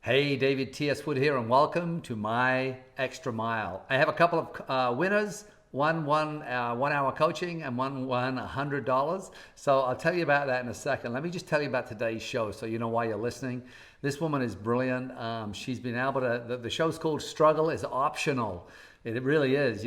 Hey, David Wood here, and welcome to My Extra Mile. I have a couple of winners. One won 1 hour coaching, and one won $100. So I'll tell you about that in a second. Let me just tell you about today's show, so you know why you're listening. This woman is brilliant. She's been able to. The show's called "Struggle is Optional." It really is,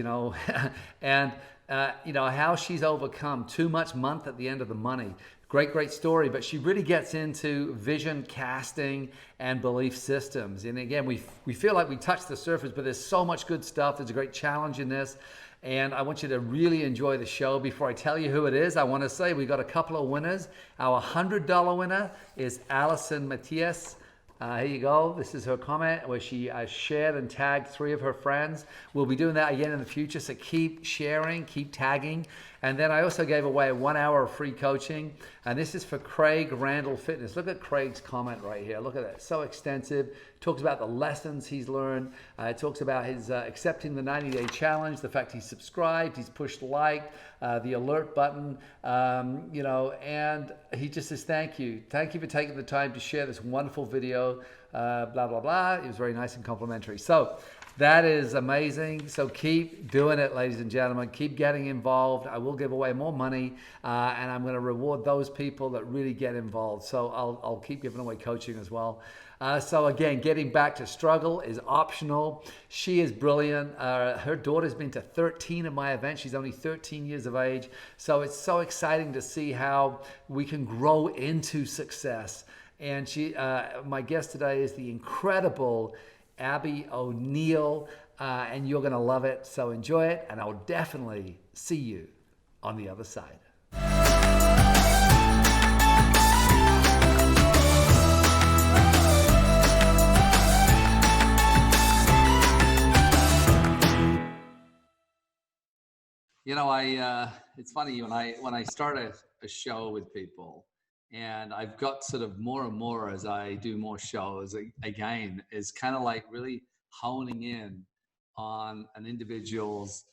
and how she's overcome too much month at the end of the money. Great story, but she really gets into vision casting and belief systems. And again, we feel like we touched the surface, but there's so much good stuff. There's a great challenge in this. And I want you to really enjoy the show. Before I tell you who it is, I want to say we got a couple of winners. Our $100 winner is Allison Matias. Here you go. This is her comment where she shared and tagged 3 of her friends. We'll be doing that again in the future, so keep sharing, keep tagging. And then I also gave away 1 hour of free coaching, and this is for Craig Randall Fitness. Look at Craig's comment right here. Look at that. So extensive. Talks about the lessons he's learned. It talks about his accepting the 90-day challenge, the fact he's subscribed, he's pushed like, the alert button, and he just says thank you. Thank you for taking the time to share this wonderful video, blah, blah, blah. It was very nice and complimentary. So that is amazing. So keep doing it, ladies and gentlemen. Keep getting involved. I will give away more money, and I'm going to reward those people that really get involved. So I'll keep giving away coaching as well. So again, getting back to struggle is optional. She is brilliant. Her daughter's been to 13 of my events. She's only 13 years of age. So it's so exciting to see how we can grow into success. And my guest today is the incredible Abby O'Neill, and you're going to love it. So enjoy it, and I'll definitely see you on the other side. It's funny when I start a show with people, and I've got sort of more and more as I do more shows, again, is kind of like really honing in on an individual's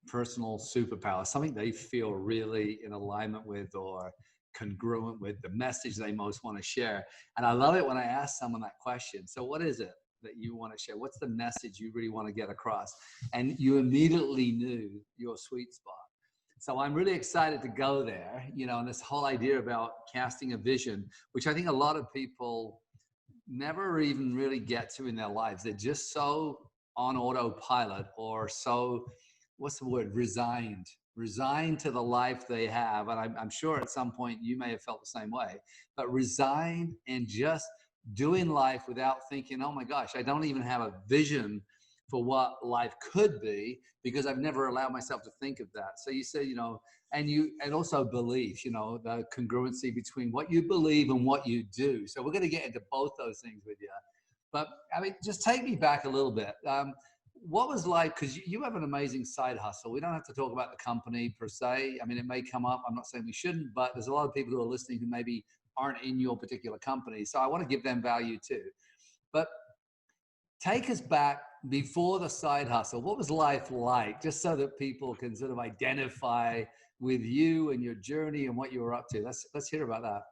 personal superpower, something they feel really in alignment with or congruent with the message they most want to share. And I love it when I ask someone that question. So what is it that you want to share? What's the message you really want to get across? And you immediately knew your sweet spot. So I'm really excited to go there, and this whole idea about casting a vision, which I think a lot of people never even really get to in their lives. They're just so on autopilot, or so, what's the word, resigned to the life they have. And I'm sure at some point you may have felt the same way, but resigned and just doing life without thinking, oh my gosh, I don't even have a vision for what life could be, because I've never allowed myself to think of that. So you say, and also belief, the congruency between what you believe and what you do. So we're going to get into both those things with you. But just take me back a little bit. What was life? Because you have an amazing side hustle. We don't have to talk about the company per se. It may come up. I'm not saying we shouldn't, but there's a lot of people who are listening who maybe aren't in your particular company. So I want to give them value too. But take us back before the side hustle. What was life like? Just so that people can sort of identify with you and your journey and what you were up to. Let's hear about that.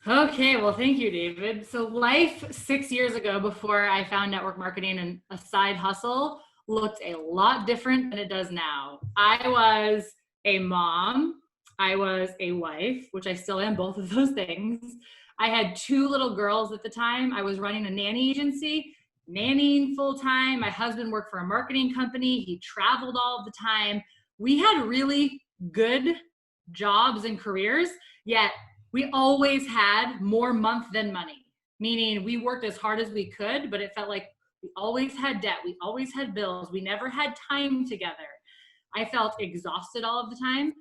Okay, well, thank you, David. So life 6 years ago, before I found network marketing and a side hustle, looked a lot different than it does now. I was a mom. I was a wife, which I still am, both of those things. I had 2 little girls at the time. I was running a nanny agency, nannying full time. My husband worked for a marketing company. He traveled all the time. We had really good jobs and careers, yet we always had more month than money, meaning we worked as hard as we could, but it felt like we always had debt. We always had bills. We never had time together. I felt exhausted all of the time.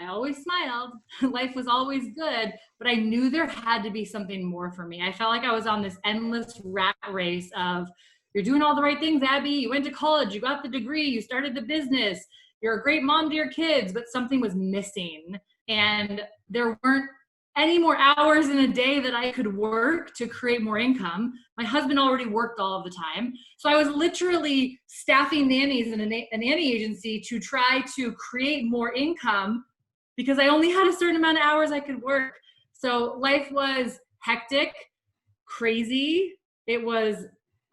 I always smiled. Life was always good, but I knew there had to be something more for me. I felt like I was on this endless rat race of, you're doing all the right things, Abby. You went to college, you got the degree, you started the business, you're a great mom to your kids, but something was missing. And there weren't any more hours in a day that I could work to create more income. My husband already worked all of the time. So I was literally staffing nannies in a nanny agency to try to create more income, because I only had a certain amount of hours I could work. So life was hectic, crazy.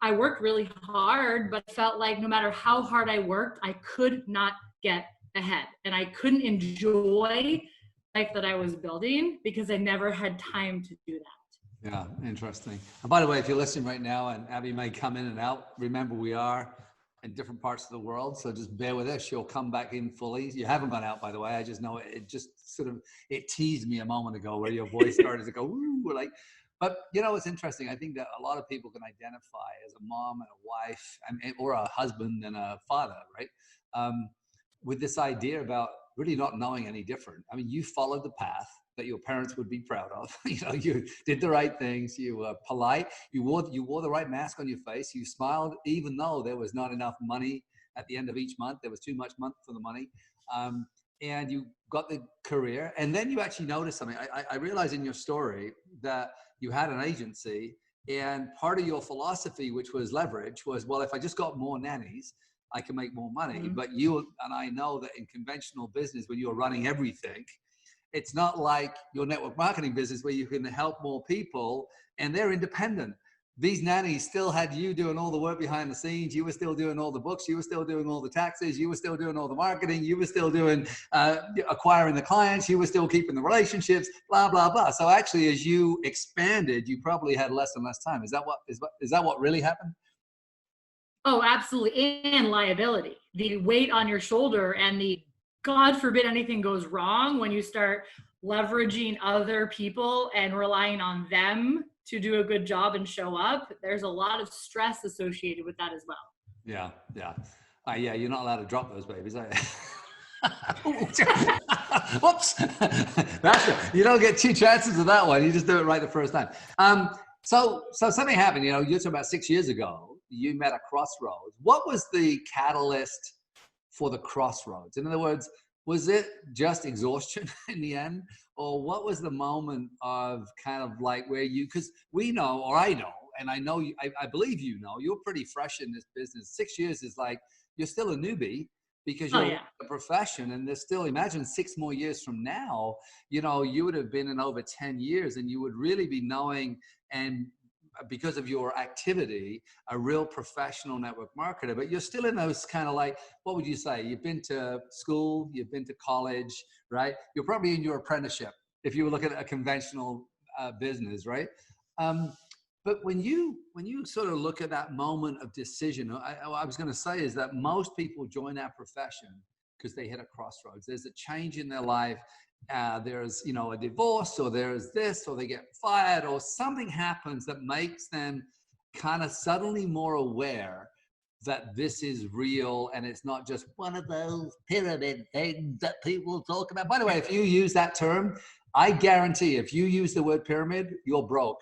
I worked really hard, but felt like no matter how hard I worked, I could not get ahead. And I couldn't enjoy life that I was building because I never had time to do that. Yeah, interesting. And by the way, if you're listening right now and Abby may come in and out, remember we are in different parts of the world, so just bear with us. She'll come back in fully. You haven't gone out, by the way. I just know it just sort of, it teased me a moment ago where your voice started to go, ooh, like, but you know, it's interesting. I think that a lot of people can identify as a mom and a wife or a husband and a father, right? With this idea about really not knowing any different. I mean, you followed the path that your parents would be proud of. You know, you did the right things. You were polite. You wore the right mask on your face. You smiled, even though there was not enough money at the end of each month. There was too much month for the money. And you got the career. And then you actually noticed something. I realized in your story that you had an agency, and part of your philosophy, which was leverage, was, well, if I just got more nannies, I can make more money. Mm-hmm. But you and I know that in conventional business, when you're running everything, it's not like your network marketing business where you can help more people and they're independent. These nannies still had you doing all the work behind the scenes. You were still doing all the books. You were still doing all the taxes. You were still doing all the marketing. You were still doing acquiring the clients. You were still keeping the relationships, blah, blah, blah. So actually, as you expanded, you probably had less and less time. Is that what really happened? Oh, absolutely. And liability, the weight on your shoulder, and the God forbid anything goes wrong when you start leveraging other people and relying on them to do a good job and show up. There's a lot of stress associated with that as well. Yeah, yeah. Yeah, you're not allowed to drop those babies, are you? Whoops. You don't get two chances of that one. You just do it right the first time. So something happened, you know, you're talking about 6 years ago, you met a crossroads. What was the catalyst for the crossroads? In other words, was it just exhaustion in the end? Or what was the moment of kind of like where you, because we know, or I know, and I know, I believe you know, you're pretty fresh in this business. 6 years is like, you're still a newbie because you're a profession, and there's still, imagine 6 more years from now, you know, you would have been in over 10 years and you would really be knowing, and because of your activity, a real professional network marketer, but you're still in those kind of like, what would you say? You've been to school, you've been to college, right? You're probably in your apprenticeship if you were looking at a conventional business, right? But when you sort of look at that moment of decision, I was going to say is that most people join our profession because they hit a crossroads. There's a change in their life. There's, you know, a divorce, or there's this, or they get fired, or something happens that makes them kind of suddenly more aware that this is real and it's not just one of those pyramid things that people talk about. By the way, if you use that term, I guarantee if you use the word pyramid, you're broke.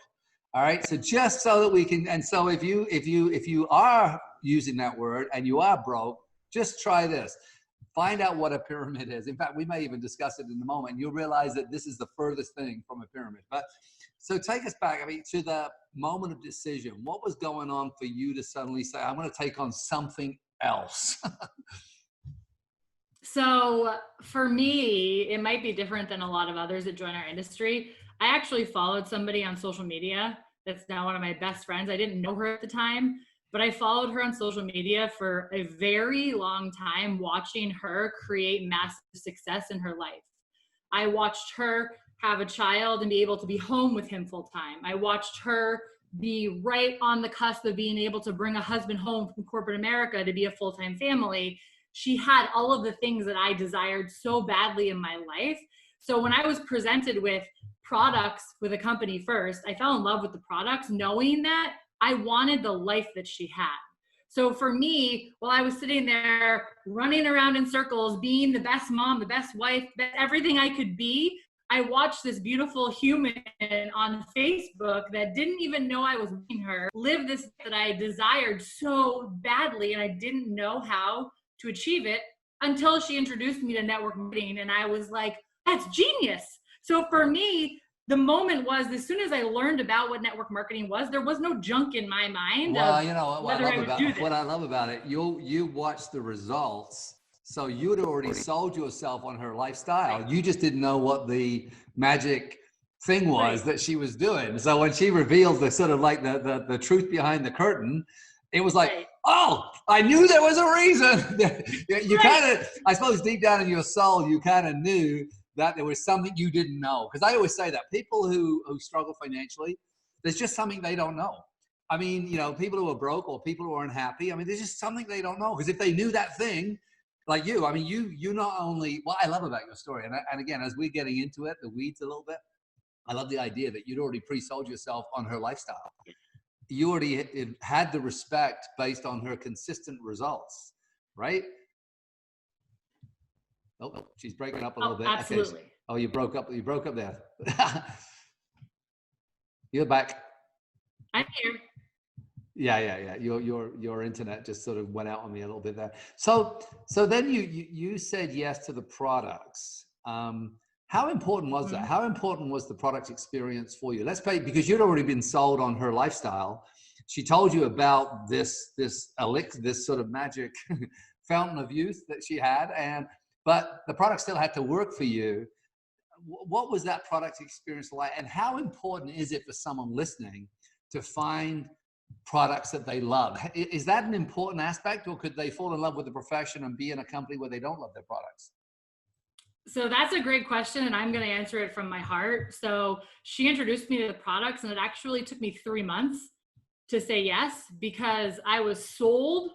All right. So just so that we can, and so if you are using that word and you are broke, just try this. Find out what a pyramid is. In fact, we may even discuss it in a moment. You'll realize that this is the furthest thing from a pyramid. But so take us back, I mean, to the moment of decision. What was going on for you to suddenly say, I'm going to take on something else? So for me, it might be different than a lot of others that join our industry. I actually followed somebody on social media that's now one of my best friends. I didn't know her at the time, but I followed her on social media for a very long time, watching her create massive success in her life. I watched her have a child and be able to be home with him full time. I watched her be right on the cusp of being able to bring a husband home from corporate America to be a full-time family. She had all of the things that I desired so badly in my life. So when I was presented with products with a company first, I fell in love with the products, knowing that I wanted the life that she had. So for me, while I was sitting there running around in circles, being the best mom, the best wife, everything I could be, I watched this beautiful human on Facebook that didn't even know I was meeting her live this that I desired so badly, and I didn't know how to achieve it until she introduced me to network marketing, and I was like, that's genius. So for me, the moment was, as soon as I learned about what network marketing was, there was no junk in my mind. Well, you know what I love about it, you watched the results. So you'd already sold yourself on her lifestyle. Right. You just didn't know what the magic thing was Right. that she was doing. So when she revealed the sort of like the truth behind the curtain, it was like, Right. oh, I knew there was a reason. You Right. kind of, I suppose deep down in your soul, you kind of knew that there was something you didn't know. Because I always say that people who struggle financially, there's just something they don't know. I mean, you know, people who are broke or people who are unhappy, I mean, there's just something they don't know. Because if they knew that thing, like you, I mean, you not only, what I love about your story, and again, as we're getting into it, the weeds a little bit, I love the idea that you'd already pre-sold yourself on her lifestyle. You already had the respect based on her consistent results, right? Oh, she's breaking up a little Oh, bit. Okay. absolutely. Oh, you broke up. You broke up there. You're back. I'm here. Yeah. Your internet just sort of went out on me a little bit there. So then you said yes to the products. How important was that? Mhm. How important was the product experience for you? Let's pay, because you'd already been sold on her lifestyle. She told you about this elixir, this sort of magic fountain of youth that she had, but the product still had to work for you. What was that product experience like, and how important is it for someone listening to find products that they love? Is that an important aspect, or could they fall in love with the profession and be in a company where they don't love their products? So that's a great question, and I'm going to answer it from my heart. So she introduced me to the products, and it actually took me 3 months to say yes because I was sold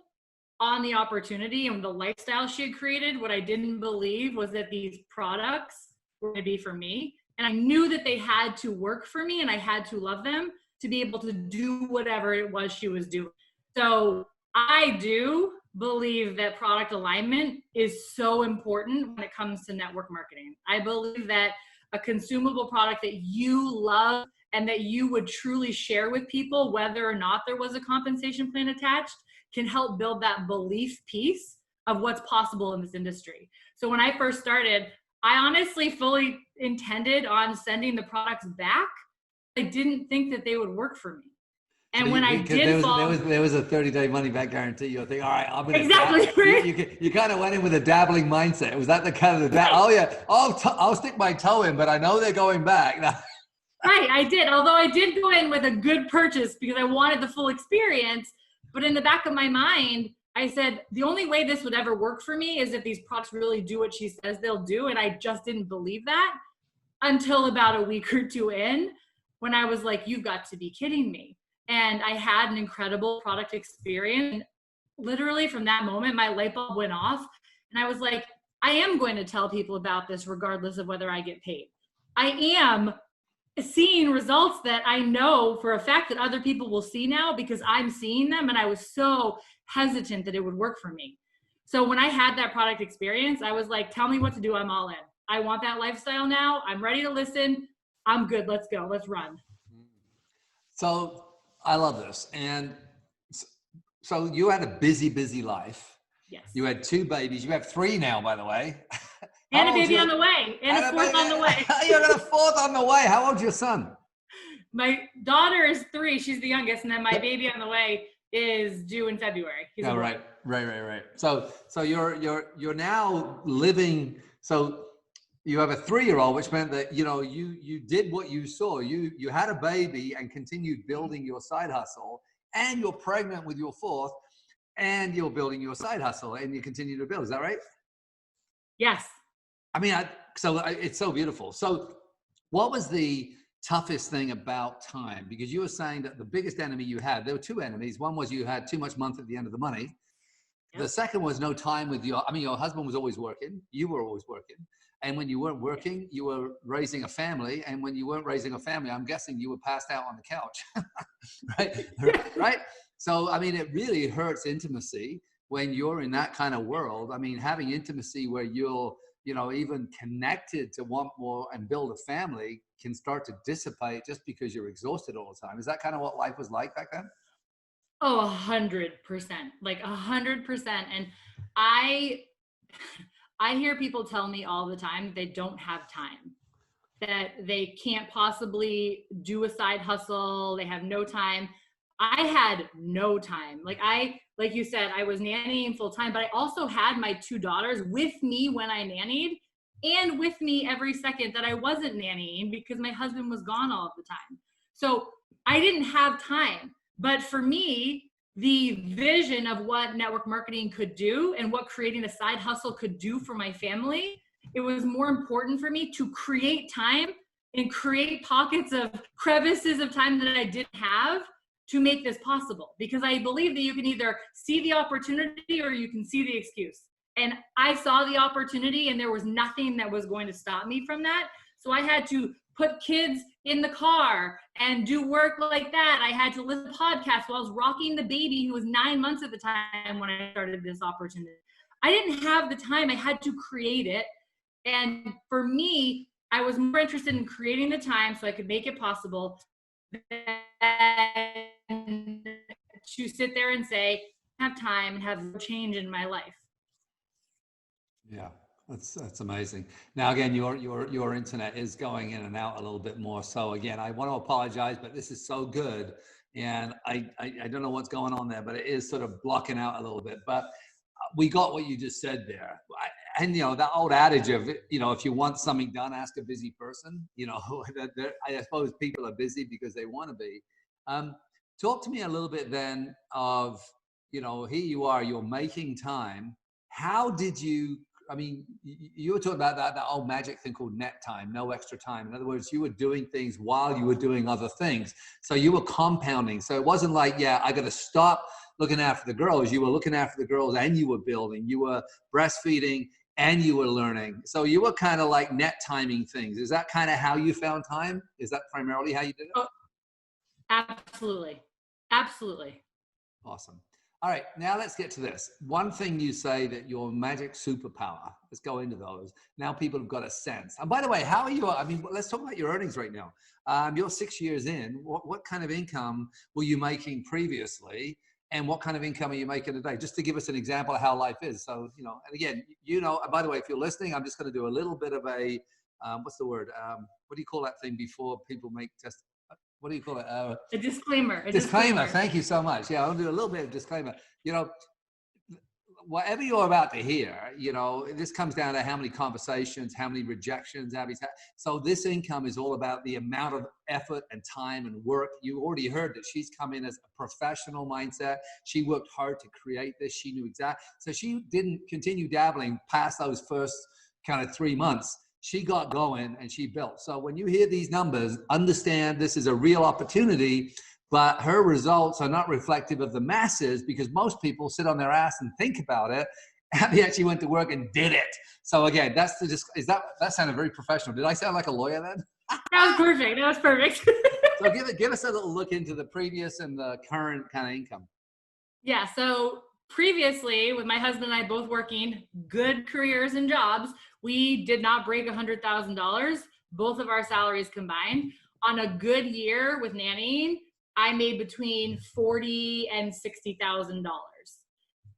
on the opportunity and the lifestyle she had created. What I didn't believe was that these products were going to be for me. And I knew that they had to work for me and I had to love them to be able to do whatever it was she was doing. So I do believe that product alignment is so important when it comes to network marketing. I believe that a consumable product that you love and that you would truly share with people, whether or not there was a compensation plan attached, can help build that belief piece of what's possible in this industry. So when I first started, I honestly fully intended on sending the products back. I didn't think that they would work for me. So And when I because did there was a 30-day money back guarantee. You're thinking, all right, I'm gonna exactly, right? you kind of went in with a dabbling mindset. Was that the kind of oh yeah, I'll stick my toe in, but I know they're going back. Right, I did. Although I did go in with a good purchase because I wanted the full experience. But in the back of my mind, I said, the only way this would ever work for me is if these products really do what she says they'll do. And I just didn't believe that until about a week or two in, when I was like, you've got to be kidding me. And I had an incredible product experience. Literally from that moment, my light bulb went off. And I was like, I am going to tell people about this regardless of whether I get paid. I am seeing results that I know for a fact that other people will see now because I'm seeing them. And I was so hesitant that it would work for me. So when I had that product experience, I was like, tell me what to do. I'm all in. I want that lifestyle now. I'm ready to listen. I'm good. Let's go. Let's run. So I love this. And so you had a busy life. Yes. You had 2 babies. You have 3 now, by the way. And How a old's baby your, on the way. And a fourth on the way. you got a 4th on the way. How old's your son? My daughter is 3. She's the youngest. And then my baby on the way is due in February. He's a boy. Right. So you're now living. So you have a 3-year-old, which meant that you did what you saw. You had a baby and continued building your side hustle, and you're pregnant with your 4th, and you're building your side hustle, and you continue to build. Is that right? Yes. I mean, it's so beautiful. So what was the toughest thing about time? Because you were saying that the biggest enemy you had, there were 2 enemies. One was you had too much month at the end of the money. Yep. The second was no time with your husband was always working. You were always working. And when you weren't working, you were raising a family. And when you weren't raising a family, I'm guessing you were passed out on the couch, right? Right? So, I mean, it really hurts intimacy when you're in that kind of world. I mean, having intimacy where you're, even connected to want more and build a family can start to dissipate just because you're exhausted all the time. Is that kind of what life was like back then? Oh, 100%, like 100%. And I hear people tell me all the time they don't have time, that they can't possibly do a side hustle. They have no time. I had no time. Like you said, I was nannying full time, but I also had my 2 daughters with me when I nannied. and with me every second that I wasn't nannying because my husband was gone all of the time. So I didn't have time. But for me, the vision of what network marketing could do and what creating a side hustle could do for my family, it was more important for me to create time and create pockets of crevices of time that I didn't have to make this possible. Because I believe that you can either see the opportunity or you can see the excuse. And I saw the opportunity and there was nothing that was going to stop me from that. So I had to put kids in the car and do work like that. I had to listen to podcasts while I was rocking the baby who was 9 months at the time when I started this opportunity. I didn't have the time. I had to create it. And for me, I was more interested in creating the time so I could make it possible than to sit there and say, I have time and have change in my life. Yeah, that's amazing. Now again, your internet is going in and out a little bit more. So again, I want to apologize, but this is so good, and I don't know what's going on there, but it is sort of blocking out a little bit. But we got what you just said there, and you know that old adage of, you know, if you want something done, ask a busy person. You know, I suppose people are busy because they want to be. Talk to me a little bit then of, you know, here you are, you're making time. How did you? I mean, you were talking about that old magic thing called net time, no extra time. In other words, you were doing things while you were doing other things. So you were compounding. So it wasn't like, yeah, I got to stop looking after the girls. You were looking after the girls and you were building. You were breastfeeding and you were learning. So you were kind of like net timing things. Is that kind of how you found time? Is that primarily how you did it? Oh, absolutely. Absolutely. Awesome. All right, now let's get to this. One thing you say that your magic superpower, let's go into those. Now people have got a sense. And by the way, how are you? I mean, let's talk about your earnings right now. You're 6 years in. What kind of income were you making previously? And what kind of income are you making today? Just to give us an example of how life is. So, you know, and again, you know, by the way, if you're listening, I'm just going to do a little bit of a, what's the word? What do you call that thing before people make just, what do you call it? A disclaimer. Disclaimer. Thank you so much. Yeah, I'll do a little bit of disclaimer. You know, whatever you're about to hear, you know, this comes down to how many conversations, how many rejections have you had. So this income is all about the amount of effort and time and work. You already heard that she's come in as a professional mindset. She worked hard to create this. She knew exactly. So she didn't continue dabbling past those first kind of 3 months. She got going and she built. So when you hear these numbers, understand this is a real opportunity, but her results are not reflective of the masses because most people sit on their ass and think about it. Abby actually went to work and did it. So again, that sounded very professional. Did I sound like a lawyer then? That was perfect. That was perfect. So give us a little look into the previous and the current kind of income. Yeah. So previously, with my husband and I both working good careers and jobs, we did not break $100,000, both of our salaries combined. On a good year with nannying, I made between $40,000 and $60,000.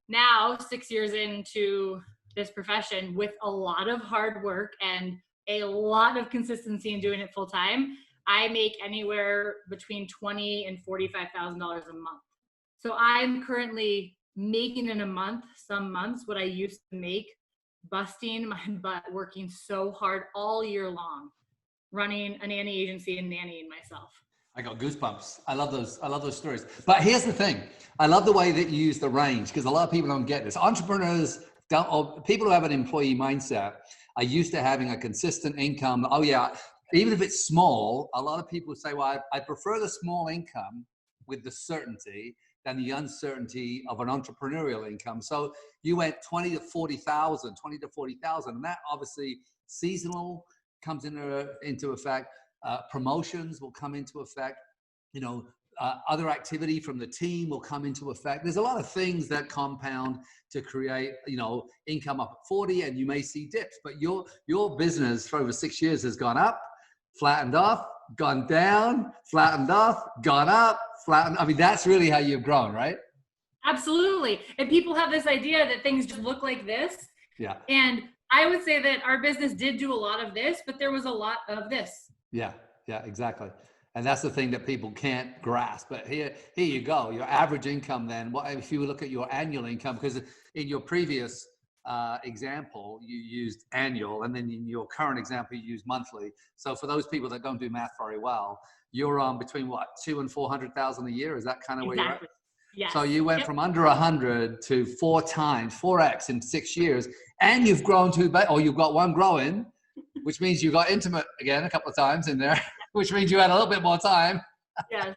Now, 6 years into this profession, with a lot of hard work and a lot of consistency in doing it full time, I make anywhere between $20,000 and $45,000 a month. So I'm currently making in a month, some months, what I used to make, busting my butt, working so hard all year long, running a nanny agency and nannying myself. I got goosebumps. I love those stories. But here's the thing. I love the way that you use the range because a lot of people don't get this. Entrepreneurs don't, or people who have an employee mindset are used to having a consistent income. Oh yeah, even if it's small, a lot of people say, well, I prefer the small income with the certainty than the uncertainty of an entrepreneurial income. So you went 20 to 40,000, and that obviously seasonal comes into effect. Promotions will come into effect. You know, other activity from the team will come into effect. There's a lot of things that compound to create, you know, income up at 40, and you may see dips. But your business for over 6 years has gone up, flattened off, gone down, flattened off, gone up, flattened. I mean, that's really how you've grown, right? Absolutely. And people have this idea that things just look like this. Yeah. And I would say that our business did do a lot of this, but there was a lot of this. Yeah, exactly. And that's the thing that people can't grasp. But here you go. Your average income then, what if you look at your annual income, because in your previous example, you used annual, and then in your current example, you use monthly. So for those people that don't do math very well, you're on between what, 200 and 400,000 a year? Is that kind of where you're at? Exactly. Yes. So you went Yep. from under 100 to 4x in 6 years, and you've grown or you've got one growing, which means you got intimate again a couple of times in there, which means you had a little bit more time. Yes.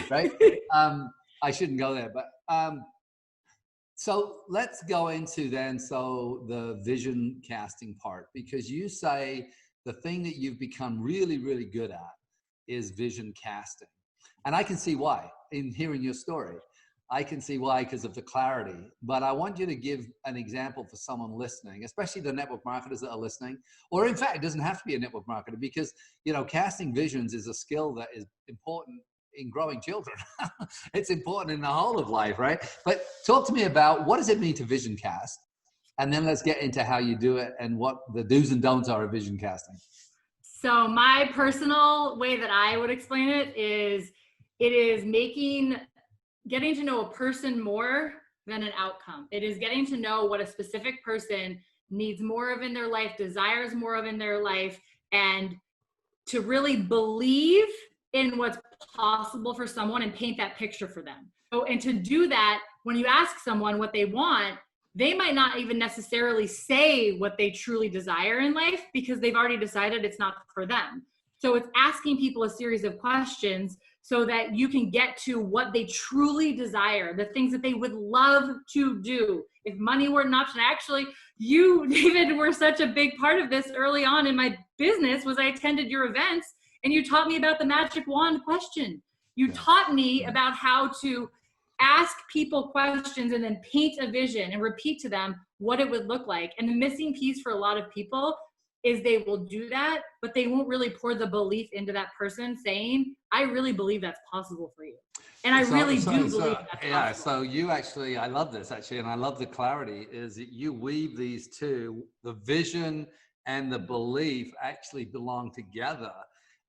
Right? I shouldn't go there, but so let's go into then, so the vision casting part, because you say the thing that you've become really, really good at is vision casting. And I can see why in hearing your story. I can see why, because of the clarity. But I want you to give an example for someone listening, especially the network marketers that are listening, or in fact, it doesn't have to be a network marketer, because, you know, casting visions is a skill that is important in growing children. It's important in the whole of life, right? But talk to me about, what does it mean to vision cast? And then let's get into how you do it and what the do's and don'ts are of vision casting. So my personal way that I would explain it is getting to know a person more than an outcome. It is getting to know what a specific person needs more of in their life, desires more of in their life, and to really believe in what's possible for someone and paint that picture for them. So, and to do that, when you ask someone what they want, they might not even necessarily say what they truly desire in life, because they've already decided it's not for them. So it's asking people a series of questions so that you can get to what they truly desire, the things that they would love to do. If money were an option, actually, you, David, were such a big part of this early on in my business. Was I attended your events, and you taught me about the magic wand question. You taught me about how to ask people questions and then paint a vision and repeat to them what it would look like. And the missing piece for a lot of people is they will do that, but they won't really pour the belief into that person saying, I really believe that's possible for you. And I really do believe that's possible. So you actually, I love this actually, and I love the clarity, is that you weave these two, the vision and the belief actually belong together.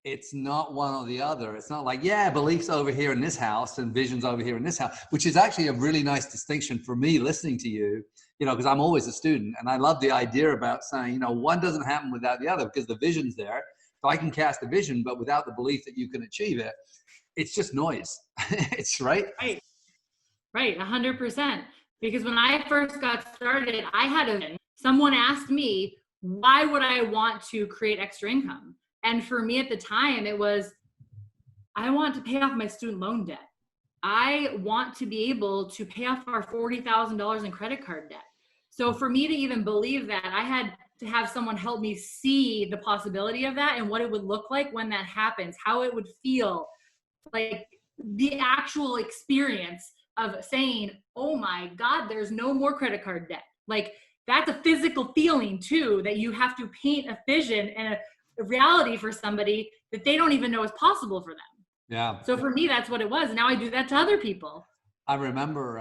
It's not one or the other. It's not like, yeah, belief's over here in this house and vision's over here in this house, which is actually a really nice distinction for me listening to you, you know, because I'm always a student, and I love the idea about saying, you know, one doesn't happen without the other, because the vision's there. So I can cast a vision, but without the belief that you can achieve it, it's just noise. It's right. Right. 100%. Because when I first got started, someone asked me, why would I want to create extra income? And for me at the time, it was, I want to pay off my student loan debt. I want to be able to pay off our $40,000 in credit card debt. So for me to even believe that, I had to have someone help me see the possibility of that and what it would look like when that happens, how it would feel, like the actual experience of saying, oh my God, there's no more credit card debt. Like, that's a physical feeling too, that you have to paint a vision and a reality for somebody that they don't even know is possible for them. Yeah. So for me, that's what it was. And now I do that to other people. I remember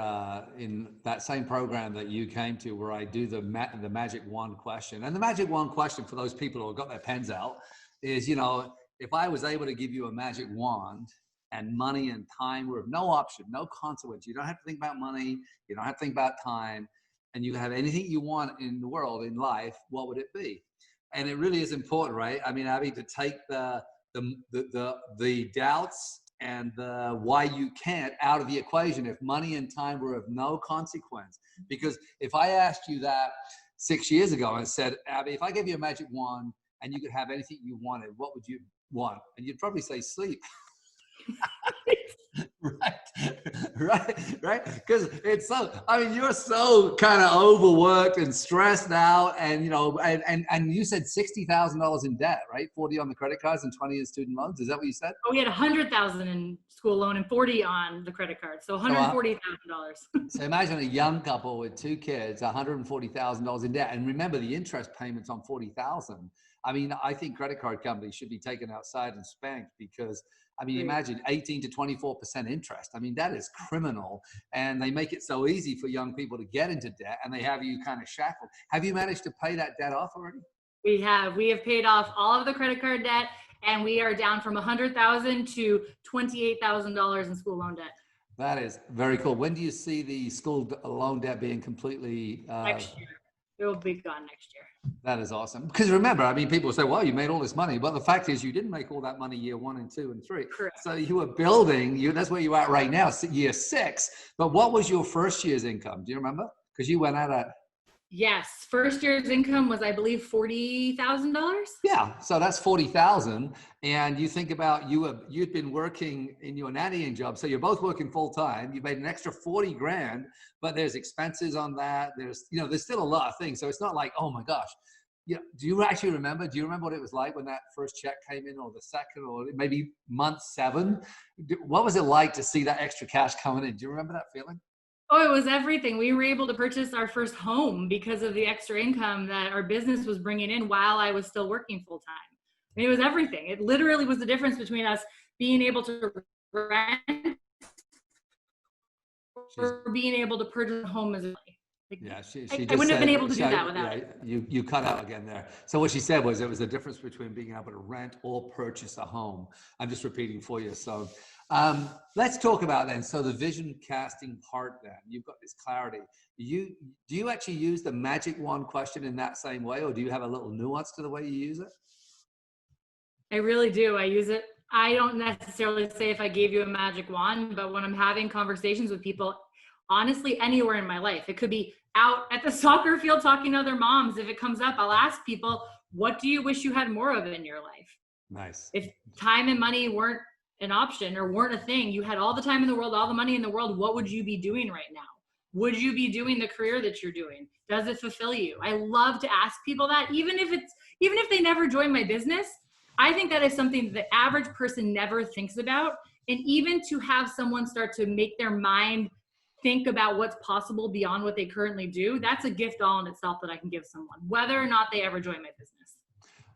in that same program that you came to, where I do the magic wand question. And the magic wand question, for those people who have got their pens out, is, you know, if I was able to give you a magic wand and money and time were of no option, no consequence, you don't have to think about money, you don't have to think about time, and you can have anything you want in the world, in life, what would it be? And it really is important, right? I mean, Abby, to take the doubts and the why you can't out of the equation if money and time were of no consequence. Because if I asked you that 6 years ago and said, Abby, if I gave you a magic wand and you could have anything you wanted, what would you want? And you'd probably say sleep. right, because it's so, I mean, you're so kind of overworked and stressed out, and you know, and you said $60,000 in debt, right? 40 on the credit cards and 20 in student loans. Is that what you said? Oh, we had 100,000 in school loan and 40 on the credit card, so $140,000. So imagine a young couple with 2 kids, $140,000 in debt, and remember the interest payments on $40,000. I mean, I think credit card companies should be taken outside and spanked, because I mean, imagine 18 to 24% interest. I mean, that is criminal. And they make it so easy for young people to get into debt, and they have you kind of shackled. Have you managed to pay that debt off already? We have paid off all of the credit card debt, and we are down from $100,000 to $28,000 in school loan debt. That is very cool. When do you see the school loan debt being completely? Next year. it will be gone next year. That is awesome. Because remember, I mean, people say, well, you made all this money. But the fact is you didn't make all that money year 1 and 2 and 3. Correct. So you were building, that's where you're at right now, year 6. But what was your first year's income? Do you remember? Because you went out at... Yes. First year's income was, I believe, $40,000. Yeah. So that's 40,000. And you think about you'd been working in your nannying job. So you're both working full time. You made an extra 40 grand, but there's expenses on that. There's still a lot of things. So it's not like, oh my gosh. Yeah. Do you actually remember? Do you remember what it was like when that first check came in, or the second, or maybe month 7? What was it like to see that extra cash coming in? Do you remember that feeling? Oh, it was everything. We were able to purchase our first home because of the extra income that our business was bringing in while I was still working full time. I mean, it was everything. It literally was the difference between us being able to rent or being able to purchase a home as a Yeah, she I just wouldn't have said, been able to do that without it. You cut out again there. So what she said was it was the difference between being able to rent or purchase a home. I'm just repeating for you. So let's talk about then. So the vision casting part then, you've got this clarity. Do you actually use the magic wand question in that same way, or do you have a little nuance to the way you use it? I really do. I use it. I don't necessarily say if I gave you a magic wand, but when I'm having conversations with people, honestly, anywhere in my life, it could be out at the soccer field talking to other moms. If it comes up, I'll ask people, what do you wish you had more of in your life? Nice. If time and money weren't an option or weren't a thing, you had all the time in the world, all the money in the world, what would you be doing right now? Would you be doing the career that you're doing? Does it fulfill you? I love to ask people that, even if they never join my business. I think that is something the average person never thinks about. And even to have someone start to make their mind think about what's possible beyond what they currently do, that's a gift all in itself that I can give someone, whether or not they ever join my business.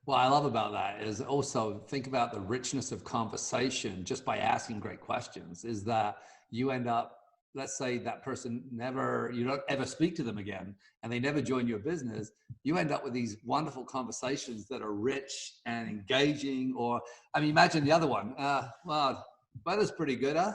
What I love about that is also think about the richness of conversation just by asking great questions, is that you end up, let's say that person you don't ever speak to them again and they never join your business. You end up with these wonderful conversations that are rich and engaging. Or, I mean, imagine the other one. Well, weather's pretty good, huh?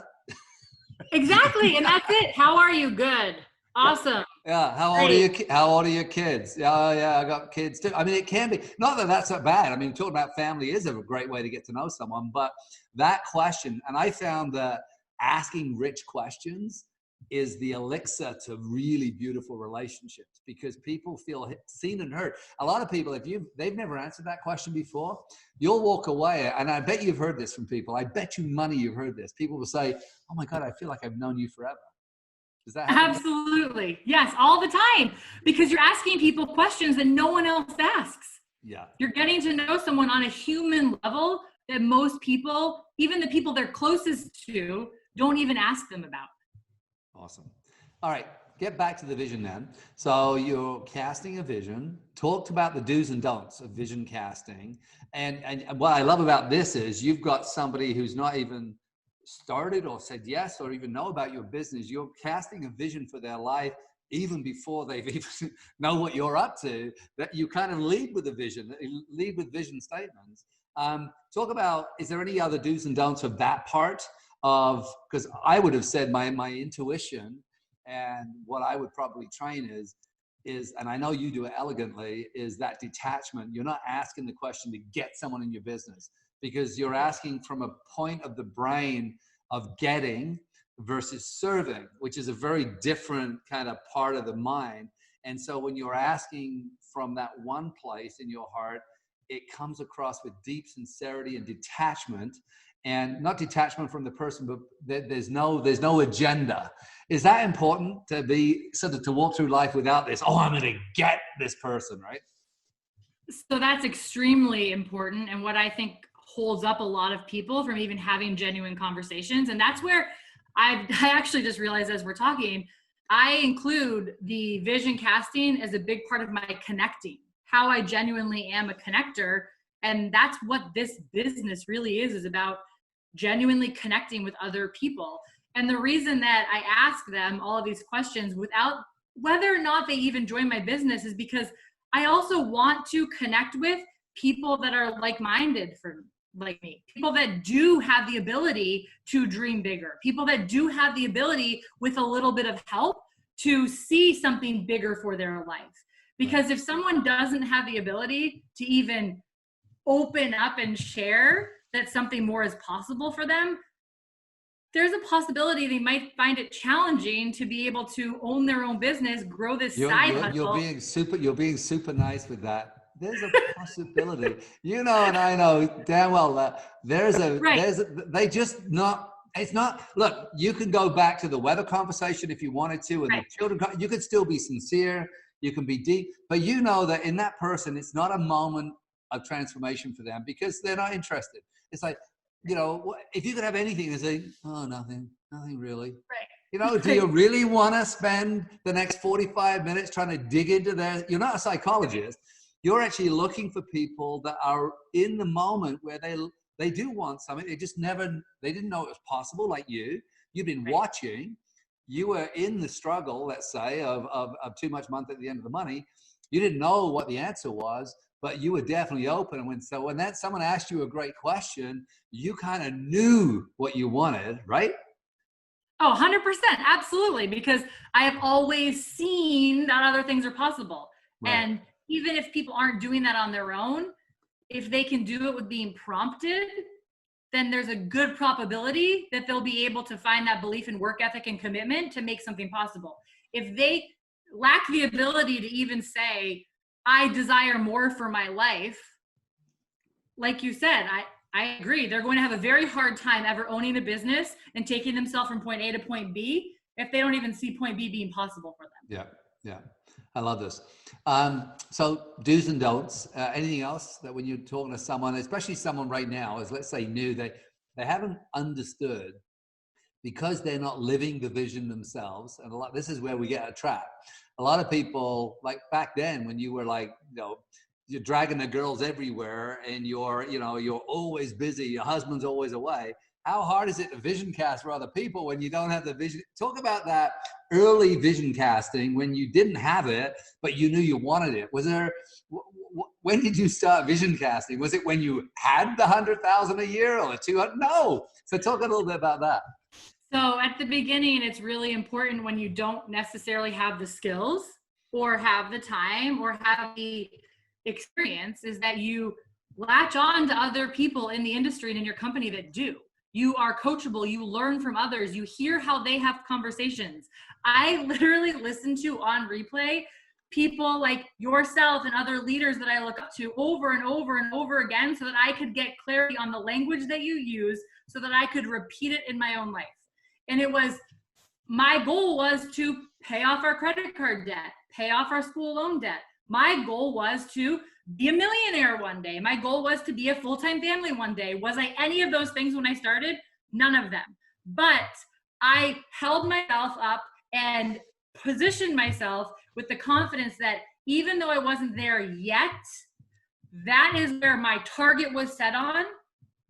Exactly. And that's it. How are you? Good. Awesome. Yeah. How old are your kids? Yeah, I got kids too. I mean, it can be, not that that's not bad. I mean, talking about family is a great way to get to know someone, but that question, and I found that asking rich questions is the elixir to really beautiful relationships, because people feel seen and heard. A lot of people, they've never answered that question before, you'll walk away, and I bet you've heard this from people. I bet you money you've heard this. People will say, oh my God, I feel like I've known you forever. Does that happen? Absolutely. Yes, all the time. Because you're asking people questions that no one else asks. Yeah. You're getting to know someone on a human level that most people, even the people they're closest to, don't even ask them about. Awesome. All right, get back to the vision then. So you're casting a vision, talked about the do's and don'ts of vision casting. And what I love about this is you've got somebody who's not even started or said yes or even know about your business. You're casting a vision for their life even before they've even know what you're up to, that you kind of lead with a vision, lead with vision statements. Talk about, is there any other do's and don'ts of that part of, because I would have said my intuition and what I would probably train is, and I know you do it elegantly, is that detachment. You're not asking the question to get someone in your business, because you're asking from a point of the brain of getting versus serving, which is a very different kind of part of the mind. And so when you're asking from that one place in your heart, it comes across with deep sincerity and detachment, and not detachment from the person, but there's no agenda. Is that important to be sort of to walk through life without this, oh, I'm going to get this person, right? So that's extremely important, and what I think holds up a lot of people from even having genuine conversations. And that's where I actually just realized as we're talking, I include the vision casting as a big part of my connecting, how I genuinely am a connector. And that's what this business really is about, genuinely connecting with other people. And the reason that I ask them all of these questions without whether or not they even join my business is because I also want to connect with people that are like-minded like me, people that do have the ability to dream bigger, people that do have the ability with a little bit of help to see something bigger for their life. Because if someone doesn't have the ability to even open up and share that something more is possible for them, there's a possibility they might find it challenging to be able to own their own business, grow this side hustle. You're being super nice with that. There's a possibility, you know, and I know damn well that they just not. It's not. Look, you can go back to the weather conversation if you wanted to, and the children. You could still be sincere. You can be deep, but you know that in that person, it's not a moment of transformation for them because they're not interested. It's like, you know, if you could have anything, they say, oh, nothing really. Right. You know, do you really want to spend the next 45 minutes trying to dig into their, you're not a psychologist. You're actually looking for people that are in the moment where they do want something. They didn't know it was possible like you. You've been watching. You were in the struggle, let's say, of too much month at the end of the money. You didn't know what the answer was, but you were definitely open. And when someone asked you a great question, you kind of knew what you wanted, right? Oh, 100%. Absolutely. Because I have always seen that other things are possible. Right. And even if people aren't doing that on their own, if they can do it with being prompted, then there's a good probability that they'll be able to find that belief in work ethic and commitment to make something possible. If they lack the ability to even say, I desire more for my life, like you said, I agree. They're going to have a very hard time ever owning a business and taking themselves from point A to point B if they don't even see point B being possible for them. Yeah. I love this. So do's and don'ts, anything else that when you're talking to someone, especially someone right now is, let's say, new, they haven't understood because they're not living the vision themselves. And this is where we get a trap. A lot of people, like back then when you were like, you know, you're dragging the girls everywhere and you're always busy, your husband's always away. How hard is it to vision cast for other people when you don't have the vision? Talk about that early vision casting when you didn't have it, but you knew you wanted it. Was there, when did you start vision casting? Was it when you had the 100,000 a year or the 200? No. So talk a little bit about that. So at the beginning, it's really important when you don't necessarily have the skills or have the time or have the experience, is that you latch on to other people in the industry and in your company that do. You are coachable. You learn from others. You hear how they have conversations. I literally listen to on replay people like yourself and other leaders that I look up to over and over and over again so that I could get clarity on the language that you use so that I could repeat it in my own life. And my goal was to pay off our credit card debt, pay off our school loan debt. My goal was to be a millionaire one day. My goal was to be a full-time family one day. Was I any of those things when I started? None of them. But I held myself up and positioned myself with the confidence that even though I wasn't there yet, that is where my target was set on.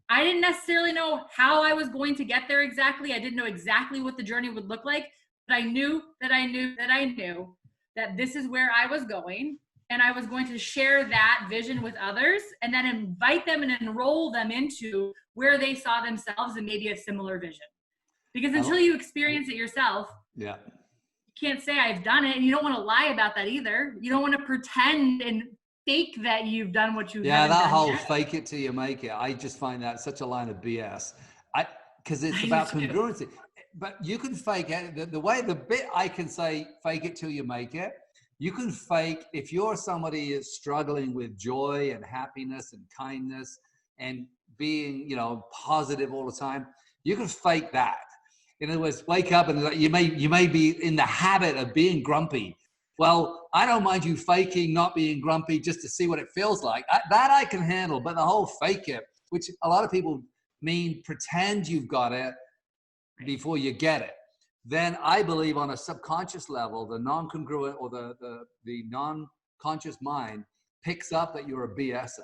I didn't necessarily know how I was going to get there exactly. I didn't know exactly what the journey would look like, but I knew that this is where I was going. And I was going to share that vision with others and then invite them and enroll them into where they saw themselves and maybe a similar vision. Because until you experience it yourself, you can't say I've done it. And you don't want to lie about that either. You don't want to pretend and fake that you've done what you haven't done that whole yet. Fake it till you make it. I just find that such a line of BS. Because it's about congruency. But you can fake it. The bit I can say, fake it till you make it. You can fake, if you're somebody that's struggling with joy and happiness and kindness and being, positive all the time, you can fake that. In other words, wake up and you may be in the habit of being grumpy. Well, I don't mind you faking not being grumpy just to see what it feels like. That I can handle, but the whole fake it, which a lot of people mean pretend you've got it before you get it. Then I believe on a subconscious level, the non-congruent or the non-conscious mind picks up that you're a BSer.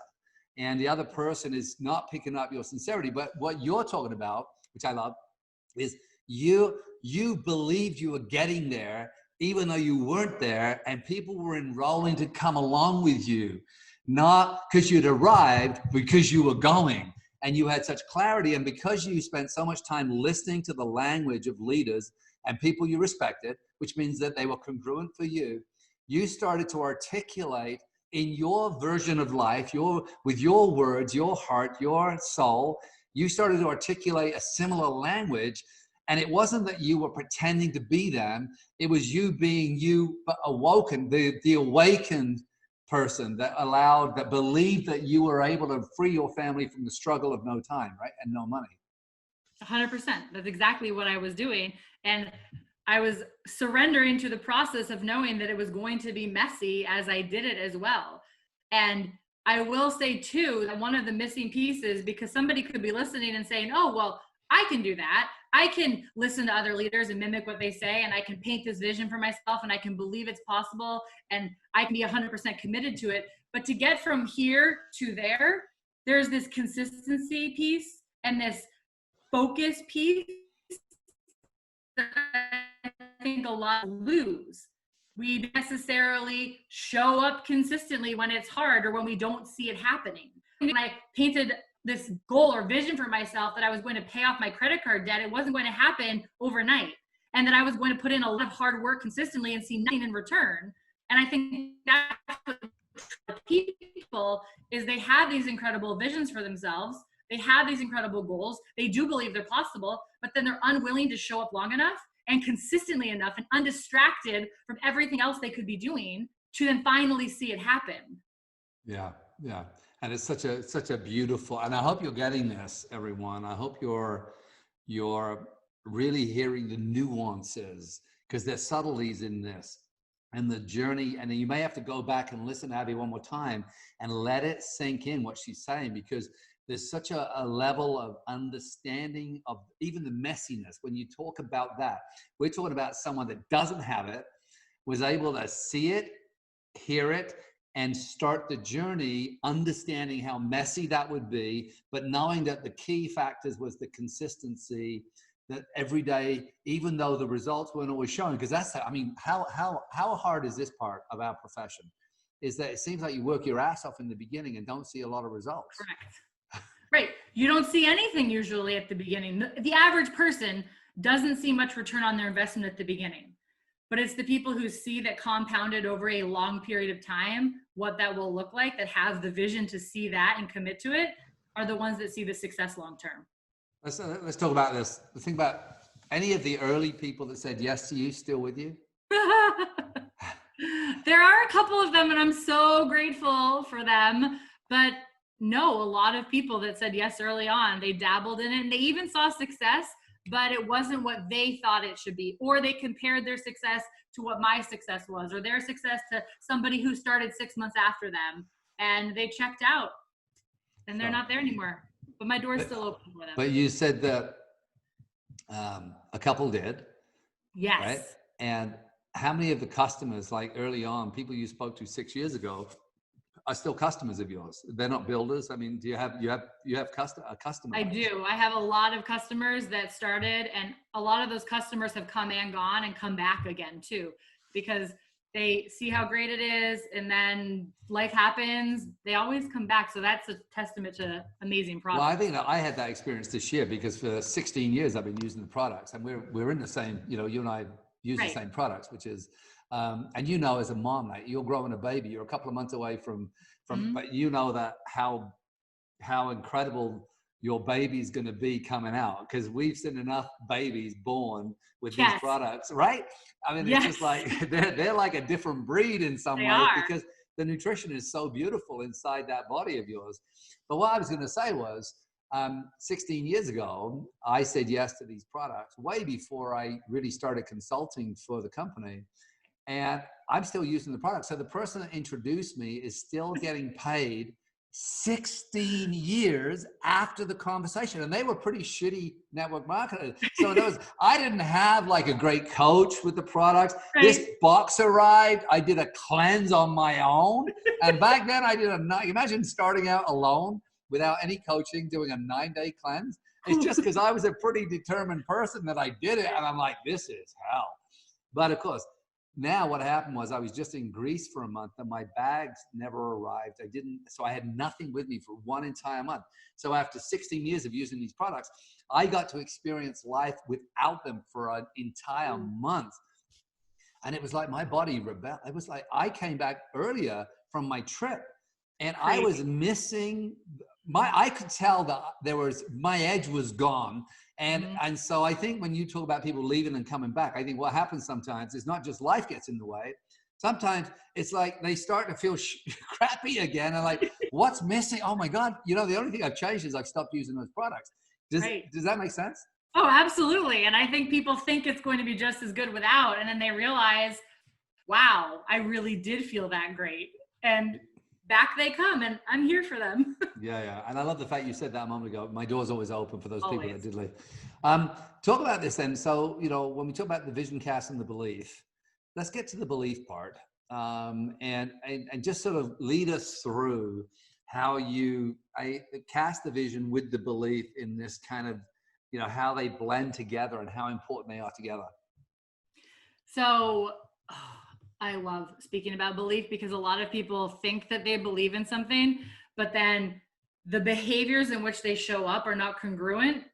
And the other person is not picking up your sincerity. But what you're talking about, which I love, is you believed you were getting there, even though you weren't there, and people were enrolling to come along with you, not because you'd arrived, because you were going. And you had such clarity, and because you spent so much time listening to the language of leaders and people you respected, which means that they were congruent for you, you started to articulate in your version of life, with your words, your heart, your soul, you started to articulate a similar language. And it wasn't that you were pretending to be them. It was you being you, but awoken, the awakened person that believed that you were able to free your family from the struggle of no time, right? And no money. 100%. That's exactly what I was doing. And I was surrendering to the process of knowing that it was going to be messy as I did it as well. And I will say too, that one of the missing pieces, because somebody could be listening and saying, oh, well, I can do that. I can listen to other leaders and mimic what they say, and I can paint this vision for myself, and I can believe it's possible, and I can be 100% committed to it. But to get from here to there, there's this consistency piece and this focus piece that I think a lot lose. We necessarily show up consistently when it's hard or when we don't see it happening. When I painted this goal or vision for myself that I was going to pay off my credit card debt, it wasn't going to happen overnight. And that I was going to put in a lot of hard work consistently and see nothing in return. And I think that's what people is, they have these incredible visions for themselves. They have these incredible goals. They do believe they're possible, but then they're unwilling to show up long enough and consistently enough and undistracted from everything else they could be doing to then finally see it happen. Yeah, yeah. And it's such a beautiful, and I hope you're getting this, everyone. I hope you're really hearing the nuances, because there's subtleties in this and the journey. And you may have to go back and listen to Abby one more time and let it sink in what she's saying, because there's such a level of understanding of even the messiness. When you talk about that, we're talking about someone that doesn't have it, was able to see it, hear it, and start the journey, understanding how messy that would be, but knowing that the key factors was the consistency, that every day, even though the results weren't always showing, because that's, I mean, how hard is this part of our profession? Is that it seems like you work your ass off in the beginning and don't see a lot of results. Correct. Right. You don't see anything usually at the beginning. The average person doesn't see much return on their investment at the beginning. But it's the people who see that compounded over a long period of time, what that will look like, that have the vision to see that and commit to it, are the ones that see the success long term. Let's talk about this. Think about any of the early people that said yes to you still with you? There are a couple of them, and I'm so grateful for them. But no, a lot of people that said yes early on, they dabbled in it and they even saw success, but it wasn't what they thought it should be. Or they compared their success to what my success was, or their success to somebody who started 6 months after them, and they checked out and they're not there anymore. But my door's still open for them. But you said that a couple did. Yes. Right? And how many of the customers, like early on, people you spoke to 6 years ago, are still customers of yours? They're not builders. I mean, do you have a customer? I do. I have a lot of customers that started, and a lot of those customers have come and gone and come back again too, because they see how great it is, and then life happens. They always come back. So that's a testament to amazing products. Well, I think that I had that experience this year, because for 16 years I've been using the products, and we're in the same, you and I use the same products, which is, and as a mom, like, you're growing a baby, you're a couple of months away from, but that how incredible your baby's going to be coming out, because we've seen enough babies born with these products, right? I mean, it's just like they're like a different breed in some ways, because the nutrition is so beautiful inside that body of yours. But what I was going to say was, 16 years ago, I said yes to these products way before I really started consulting for the company. And I'm still using the product. So the person that introduced me is still getting paid 16 years after the conversation. And they were pretty shitty network marketers. So I didn't have like a great coach with the products. Right. This box arrived. I did a cleanse on my own. And back then I did imagine starting out alone without any coaching, doing a 9-day cleanse. It's just because I was a pretty determined person that I did it. And I'm like, this is hell. But of course, now what happened was I was just in Greece for a month and my bags never arrived. So I had nothing with me for one entire month. So after 16 years of using these products, I got to experience life without them for an entire month. And it was like my body rebelled. It was like I came back earlier from my trip and I was missing I could tell that my edge was gone. And so I think when you talk about people leaving and coming back, I think what happens sometimes is not just life gets in the way. Sometimes it's like they start to feel crappy again and like, what's missing? Oh my God, the only thing I've changed is I've stopped using those products. Does that make sense? Oh, absolutely. And I think people think it's going to be just as good without, and then they realize, wow, I really did feel that great. And back they come, and I'm here for them. Yeah. And I love the fact you said that a moment ago. My door's always open for those people that did leave. Talk about this then. So, when we talk about the vision cast and the belief, let's get to the belief part. And just sort of lead us through how I cast the vision with the belief in this kind of, how they blend together and how important they are together. So I love speaking about belief because a lot of people think that they believe in something, but then the behaviors in which they show up are not congruent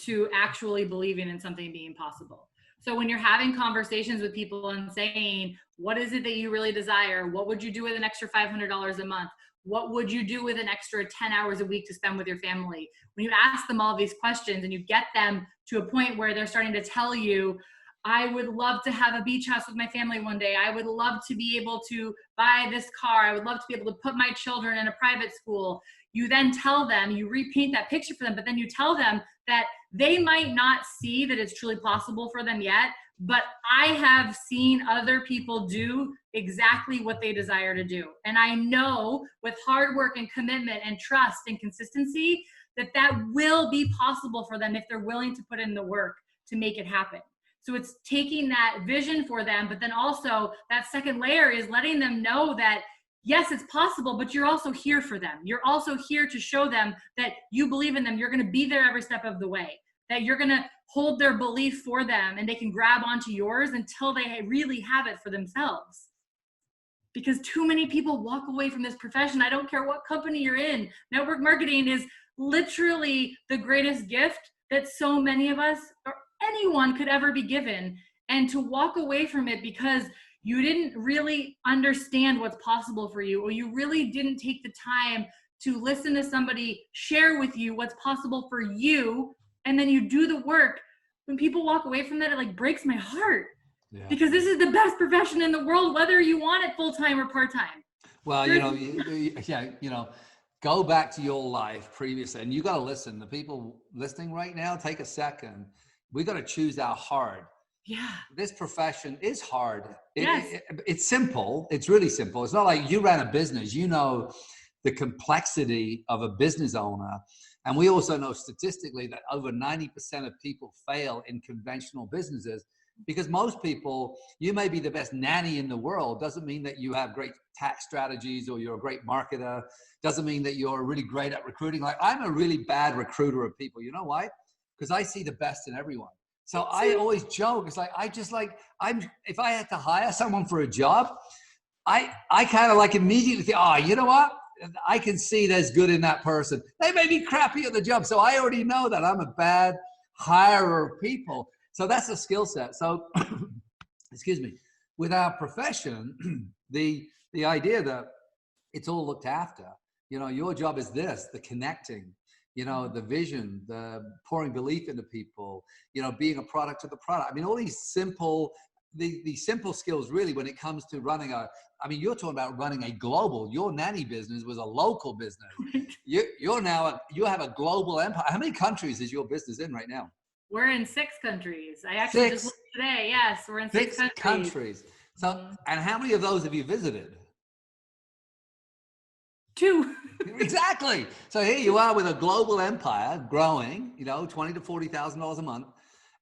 to actually believing in something being possible. So when you're having conversations with people and saying, what is it that you really desire? What would you do with an extra $500 a month? What would you do with an extra 10 hours a week to spend with your family? When you ask them all these questions and you get them to a point where they're starting to tell you, I would love to have a beach house with my family one day. I would love to be able to buy this car. I would love to be able to put my children in a private school. You then tell them, you repaint that picture for them, but then you tell them that they might not see that it's truly possible for them yet, but I have seen other people do exactly what they desire to do. And I know with hard work and commitment and trust and consistency that will be possible for them if they're willing to put in the work to make it happen. So it's taking that vision for them, but then also that second layer is letting them know that yes, it's possible, but you're also here for them. You're also here to show them that you believe in them. You're going to be there every step of the way, that you're going to hold their belief for them and they can grab onto yours until they really have it for themselves. Because too many people walk away from this profession. I don't care what company you're in. Network marketing is literally the greatest gift that so many of us or anyone could ever be given. And to walk away from it because you didn't really understand what's possible for you, or you really didn't take the time to listen to somebody share with you what's possible for you, and then you do the work. When people walk away from that, it like breaks my heart. Yeah. Because this is the best profession in the world, whether you want it full-time or part-time. Well, go back to your life previously, and you got to listen. The people listening right now, take a second. We got to choose our hard. Yeah. This profession is hard. Yes. It's simple. It's really simple. It's not like you ran a business. The complexity of a business owner. And we also know statistically that over 90% of people fail in conventional businesses because most people, you may be the best nanny in the world. Doesn't mean that you have great tax strategies or you're a great marketer. Doesn't mean that you're really great at recruiting. Like I'm a really bad recruiter of people. You know why? Because I see the best in everyone. So I always joke. It's like, if I had to hire someone for a job, I kind of like immediately think, oh, you know what? I can see there's good in that person. They may be crappy at the job. So I already know that I'm a bad hirer of people. So that's a skill set. So, excuse me, with our profession, the idea that it's all looked after, your job is this, the connecting, the vision, the pouring belief into people, being a product of the product. I mean, all these simple, the simple skills really when it comes to running you're talking about running a global, your nanny business was a local business. You have a global empire. How many countries is your business in right now? We're in 6 countries. I actually just looked today. Yes, we're in 6 countries. So, and how many of those have you visited? 2. Exactly. So here you are with a global empire growing, $20,000 to $40,000 a month.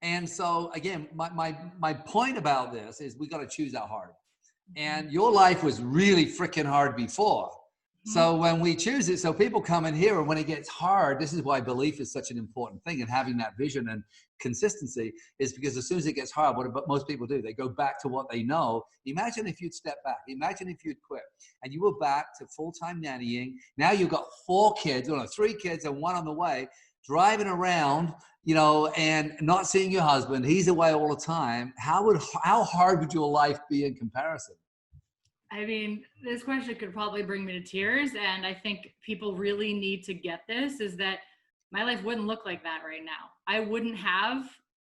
And so again, my point about this is we got to choose our hard. And your life was really freaking hard before. So when we choose it, so people come in here and when it gets hard, this is why belief is such an important thing, and having that vision and consistency is because as soon as it gets hard, what most people do, they go back to what they know. Imagine if you'd step back. Imagine if you'd quit and you were back to full-time nannying. Now you've got 4 kids, 3 kids and 1 on the way. driving around, and not seeing your husband, he's away all the time. How hard would your life be in comparison? I mean, this question could probably bring me to tears. And I think people really need to get this, is that my life wouldn't look like that right now. I wouldn't have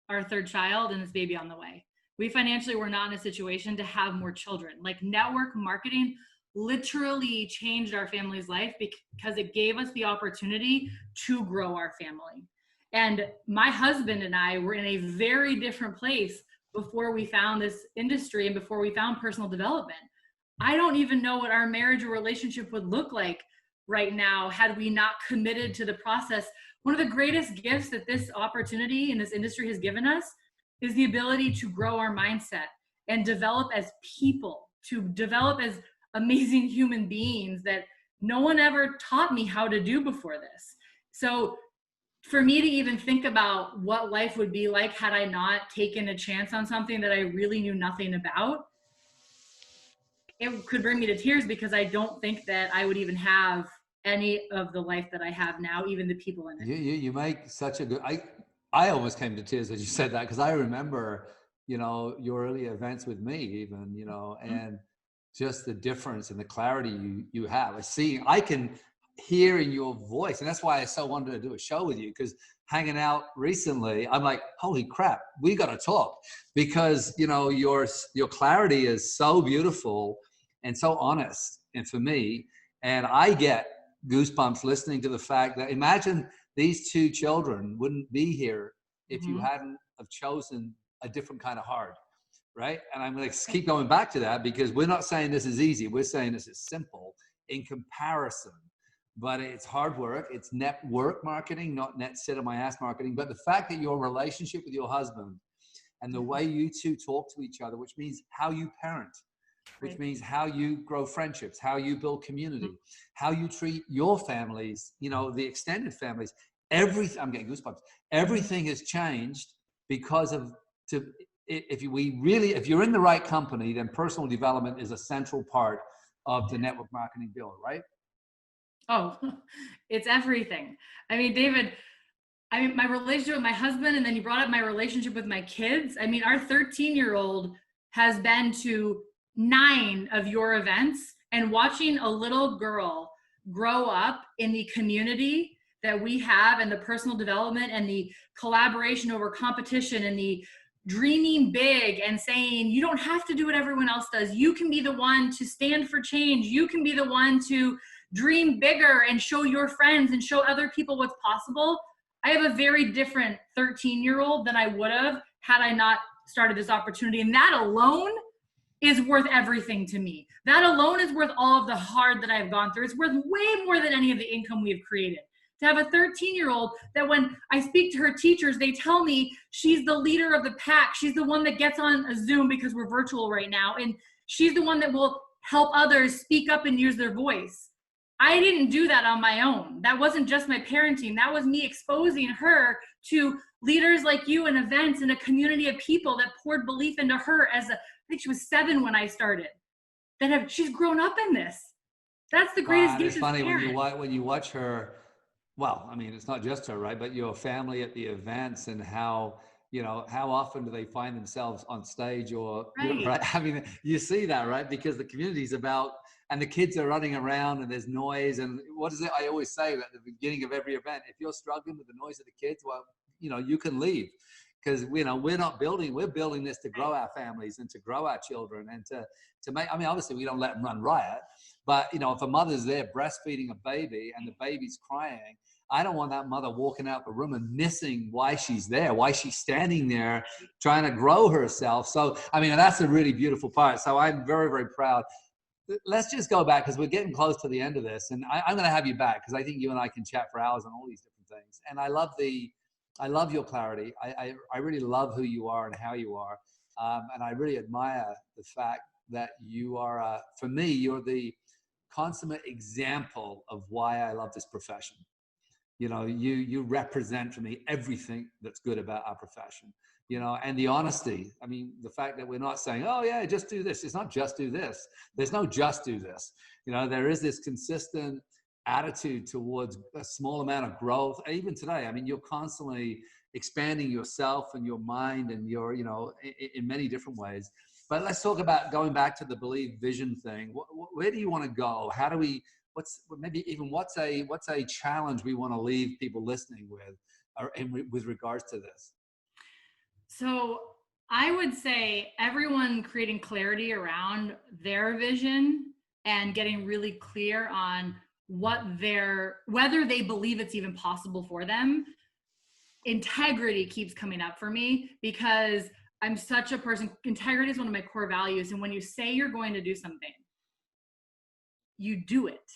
our third child and this baby on the way. We financially were not in a situation to have more children. Like, network marketing literally changed our family's life because it gave us the opportunity to grow our family. And my husband and I were in a very different place before we found this industry and before we found personal development. I don't even know what our marriage or relationship would look like right now had we not committed to the process. One of the greatest gifts that this opportunity in this industry has given us is the ability to grow our mindset and develop as people, to develop as amazing human beings that no one ever taught me how to do before this. So for me to even think about what life would be like had I not taken a chance on something that I really knew nothing about, it could bring me to tears, because I don't think that I would even have any of the life that I have now, even the people in it. You make such a good, I almost came to tears as you said that, because I remember, your early events with me even, and just the difference and the clarity you have. I can hear in your voice, and that's why I so wanted to do a show with you, because hanging out recently, I'm like, holy crap, we got to talk, because your clarity is so beautiful and so honest, and for me, and I get goosebumps listening to the fact that, imagine these two children wouldn't be here if you hadn't have chosen a different kind of hard, right? And I'm going to keep going back to that, because we're not saying this is easy. We're saying this is simple in comparison, but it's hard work. It's network marketing, not net sit on my ass marketing. But the fact that your relationship with your husband and the way you two talk to each other, which means how you parent, which means how you grow friendships, how you build community, how you treat your families, the extended families, everything. I'm getting goosebumps. Everything has changed because of, if you're in the right company, then personal development is a central part of the network marketing build, right? Oh, it's everything. I mean, David, my relationship with my husband, and then you brought up my relationship with my kids. I mean, our 13-year-old has been to 9 of your events, and watching a little girl grow up in the community that we have, and the personal development and the collaboration over competition and the dreaming big and saying, you don't have to do what everyone else does. You can be the one to stand for change. You can be the one to dream bigger and show your friends and show other people what's possible. I have a very different 13-year-old than I would have had I not started this opportunity. And that alone is worth everything to me. That alone is worth all of the hard that I've gone through. It's worth way more than any of the income we've created. To have a 13-year-old that when I speak to her teachers, they tell me she's the leader of the pack. She's the one that gets on a Zoom, because we're virtual right now, and she's the one that will help others speak up and use their voice. I didn't do that on my own. That wasn't just my parenting. That was me exposing her to leaders like you and events and a community of people that poured belief into her I think she was 7 when I started. She's grown up in this. That's the greatest gift. It's funny when you watch her. Well, I mean, it's not just her, right? But your family at the events, and how often do they find themselves on stage or, right? I mean, you see that, right? Because the community's about, and the kids are running around and there's noise. And what is it I always say at the beginning of every event? If you're struggling with the noise of the kids, well, you can leave, because we're building this to grow our families and to grow our children and to make, I mean, obviously we don't let them run riot, but if a mother's there breastfeeding a baby and the baby's crying, I don't want that mother walking out the room and missing why she's there, why she's standing there trying to grow herself. So, I mean, that's a really beautiful part. So I'm very, very proud. Let's just go back, because we're getting close to the end of this, and I'm going to have you back, because I think you and I can chat for hours on all these different things. And I love your clarity. I really love who you are and how you are. And I really admire the fact that you are, for me, you're the consummate example of why I love this profession. You represent for me everything that's good about our profession, and the honesty. I mean, the fact that we're not saying, oh yeah, just do this. It's not just do this. There's no just do this. There is this consistent attitude towards a small amount of growth. Even today, I mean, you're constantly expanding yourself and your mind and your, in many different ways. But let's talk about going back to the believe vision thing. Where do you want to go? How do we, what's a challenge we want to leave people listening with, with regards to this? So I would say everyone creating clarity around their vision and getting really clear on whether they believe it's even possible for them. Integrity keeps coming up for me because I'm such a person. Integrity is one of my core values. And when you say you're going to do something, you do it.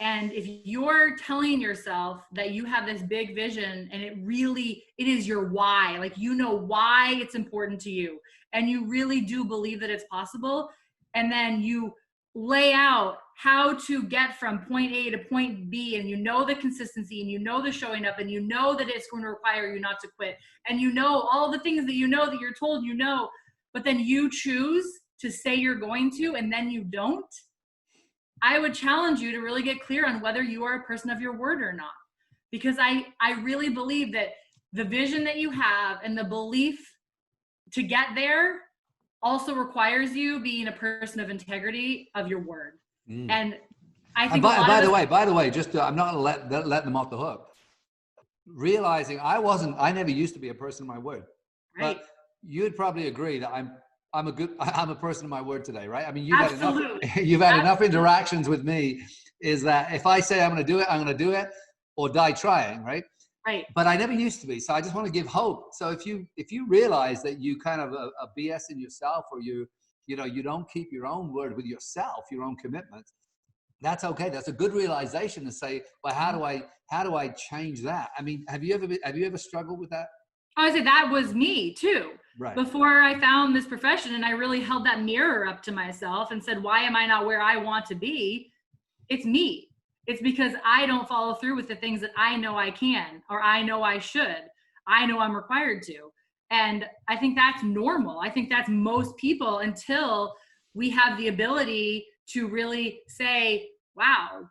And if you're telling yourself that you have this big vision and it is your why, like, you know why it's important to you, and you really do believe that it's possible, and then you lay out how to get from point A to point B, and you know the consistency, and you know the showing up, and you know that it's going to require you not to quit, and you know all the things that you're told, but then you choose to say you're going to, and then you don't. I would challenge you to really get clear on whether you are a person of your word or not. Because I really believe that the vision that you have and the belief to get there also requires you being a person of integrity of your word. And I think by the way, just I'm not going to let them off the hook. Realizing I never used to be a person of my word. Right. But you'd probably agree that I'm a person of my word today, right? I mean, you've had enough interactions with me, is that if I say I'm going to do it, I'm going to do it, or die trying, right? Right. But I never used to be. So I just want to give hope. So if you realize that you kind of a BS in yourself, or you don't keep your own word with yourself, your own commitments, that's okay. That's a good realization to say, well, how do I change that? I mean, have you ever struggled with that? I would say that was me too. Right. Before I found this profession, and I really held that mirror up to myself and said, why am I not where I want to be? It's me. It's because I don't follow through with the things that I know I can, or I know I should. I know I'm required to. And I think that's normal. I think that's most people, until we have the ability to really say, wow,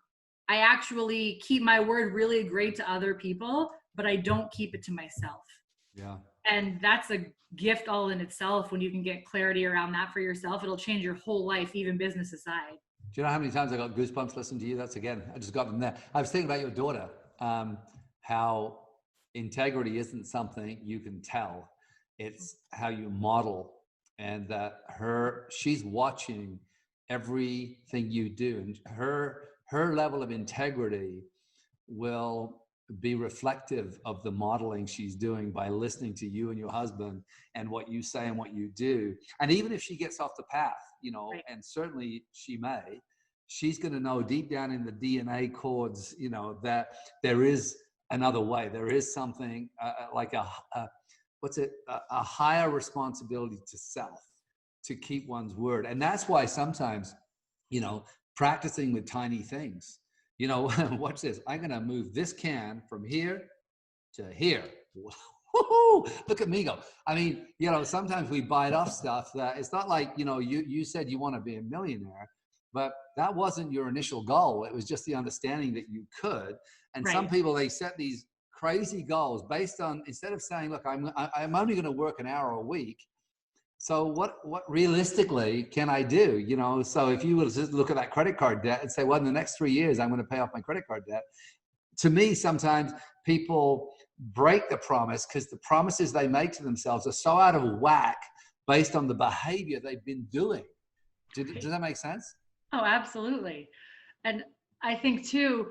I actually keep my word really great to other people, but I don't keep it to myself. Yeah. And that's a gift all in itself. When you can get clarity around that for yourself, it'll change your whole life, even business aside. Do you know how many times I got goosebumps listening to you? I just got them there. I was thinking about your daughter, how integrity isn't something you can tell. It's how you model, and that she's watching everything you do, and her level of integrity will be reflective of the modeling she's doing by listening to you and your husband and what you say and what you do. And even if she gets off the path, right, and certainly she's going to know deep down in the DNA codes, that there is another way. There is something like a higher responsibility to self, to keep one's word. And that's why sometimes, practicing with tiny things, watch this. I'm going to move this can from here to here. Woo-hoo! Look at me go. I mean, sometimes we bite off stuff that it's not like, you said you want to be a millionaire, but that wasn't your initial goal. It was just the understanding that you could. And right. Some people, they set these crazy goals based on, instead of saying, look, I'm only going to work an hour a week. So what realistically can I do? So if you will just look at that credit card debt and say, well, in the next 3 years, I'm going to pay off my credit card debt. To me, sometimes people break the promise because the promises they make to themselves are so out of whack based on the behavior they've been doing. Does that make sense? Oh, absolutely. And I think too,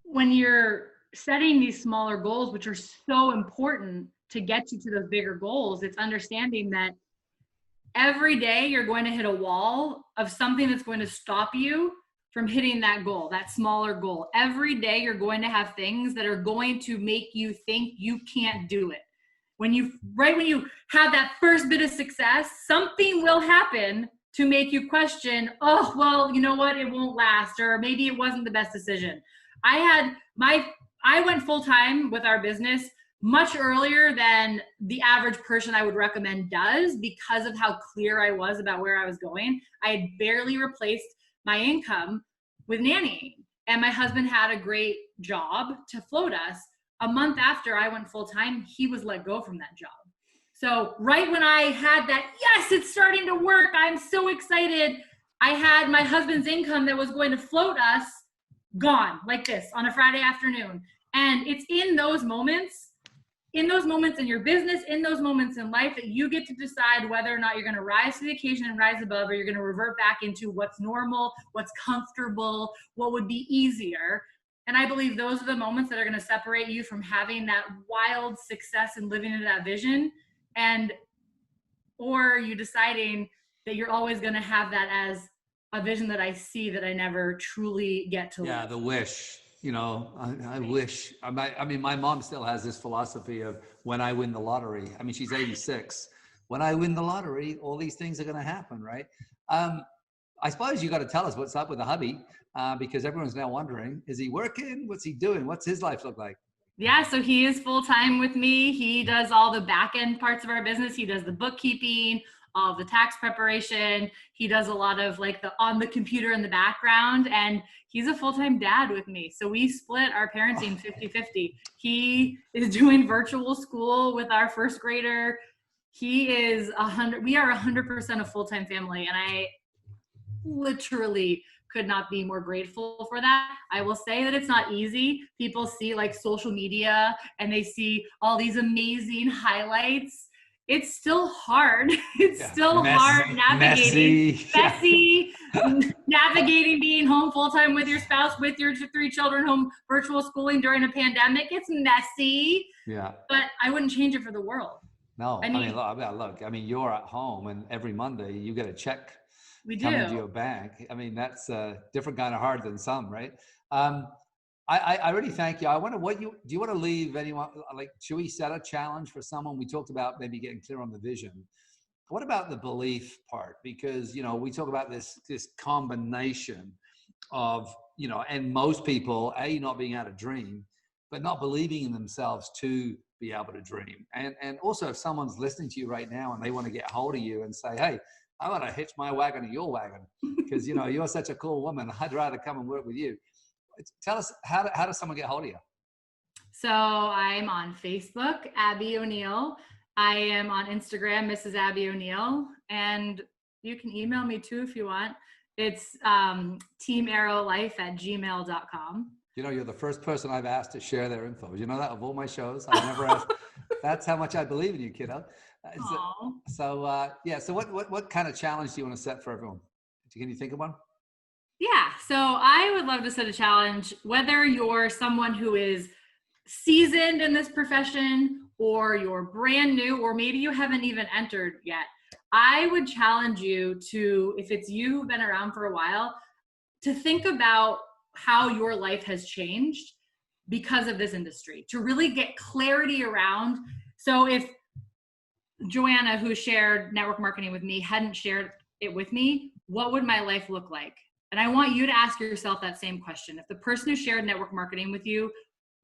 when you're setting these smaller goals, which are so important to get you to those bigger goals, it's understanding that every day you're going to hit a wall of something that's going to stop you from hitting that goal, that smaller goal. Every day you're going to have things that are going to make you think you can't do it. When you have that first bit of success, something will happen to make you question, oh, well, you know what, it won't last, or maybe it wasn't the best decision. I went full-time with our business much earlier than the average person I would recommend does, because of how clear I was about where I was going. I had barely replaced my income with nannying. and my husband had a great job to float us. A month after I went full time, he was let go from that job. So right when I had that, yes, it's starting to work, I'm so excited, I had my husband's income that was going to float us gone like this on a Friday afternoon. And it's in those moments in your business, in those moments in life, that you get to decide whether or not you're going to rise to the occasion and rise above, or you're going to revert back into what's normal, what's comfortable, what would be easier. And I believe those are the moments that are going to separate you from having that wild success and living into that vision, and or you deciding that you're always going to have that as a vision that I see that I never truly get to Yeah, live. the wish. I wish. I mean, my mom still has this philosophy of when I win the lottery. I mean, she's 86. When I win the lottery, all these things are going to happen, right? I suppose you got to tell us what's up with the hubby, because everyone's now wondering: is he working? What's he doing? What's his life look like? Yeah, so he is full-time with me. He does all the back end parts of our business. He does the bookkeeping, all of the tax preparation. He does a lot of like the on the computer in the background, and he's a full-time dad with me. So we split our parenting 50-50. He is doing virtual school with our first grader. He is 100, we are 100% a full-time family, and I literally could not be more grateful for that. I will say that it's not easy. People see like social media and they see all these amazing highlights. It's still hard. It's still hard navigating, messy, navigating being home full time with your spouse, with your 3 children, home virtual schooling during a pandemic. It's messy. Yeah. But I wouldn't change it for the world. No, I mean, look, I mean, you're at home and every Monday you get a check coming to your bank. I mean, that's a different kind of hard than some, right? I really thank you. I wonder do you want to leave anyone, like, should we set a challenge for someone? We talked about maybe getting clear on the vision. What about the belief part? Because, we talk about this combination of, and most people, not being able to dream, but not believing in themselves to be able to dream. And also, if someone's listening to you right now and they want to get hold of you and say, hey, I want to hitch my wagon to your wagon because, you're such a cool woman. I'd rather come and work with you. Tell us, how does someone get hold of you? So I'm on Facebook, Abby O'Neill. I am on Instagram, Mrs. Abby O'Neill. And you can email me too if you want. It's teamarrowlife@gmail.com. You're the first person I've asked to share their info. You know that of all my shows, I've never asked. That's how much I believe in you, kiddo. So what kind of challenge do you want to set for everyone? Can you think of one? Yeah, so I would love to set a challenge, whether you're someone who is seasoned in this profession or you're brand new, or maybe you haven't even entered yet. I would challenge you to, if it's you who've been around for a while, to think about how your life has changed because of this industry, to really get clarity around. So if Joanna, who shared network marketing with me, hadn't shared it with me, what would my life look like? And I want you to ask yourself that same question. If the person who shared network marketing with you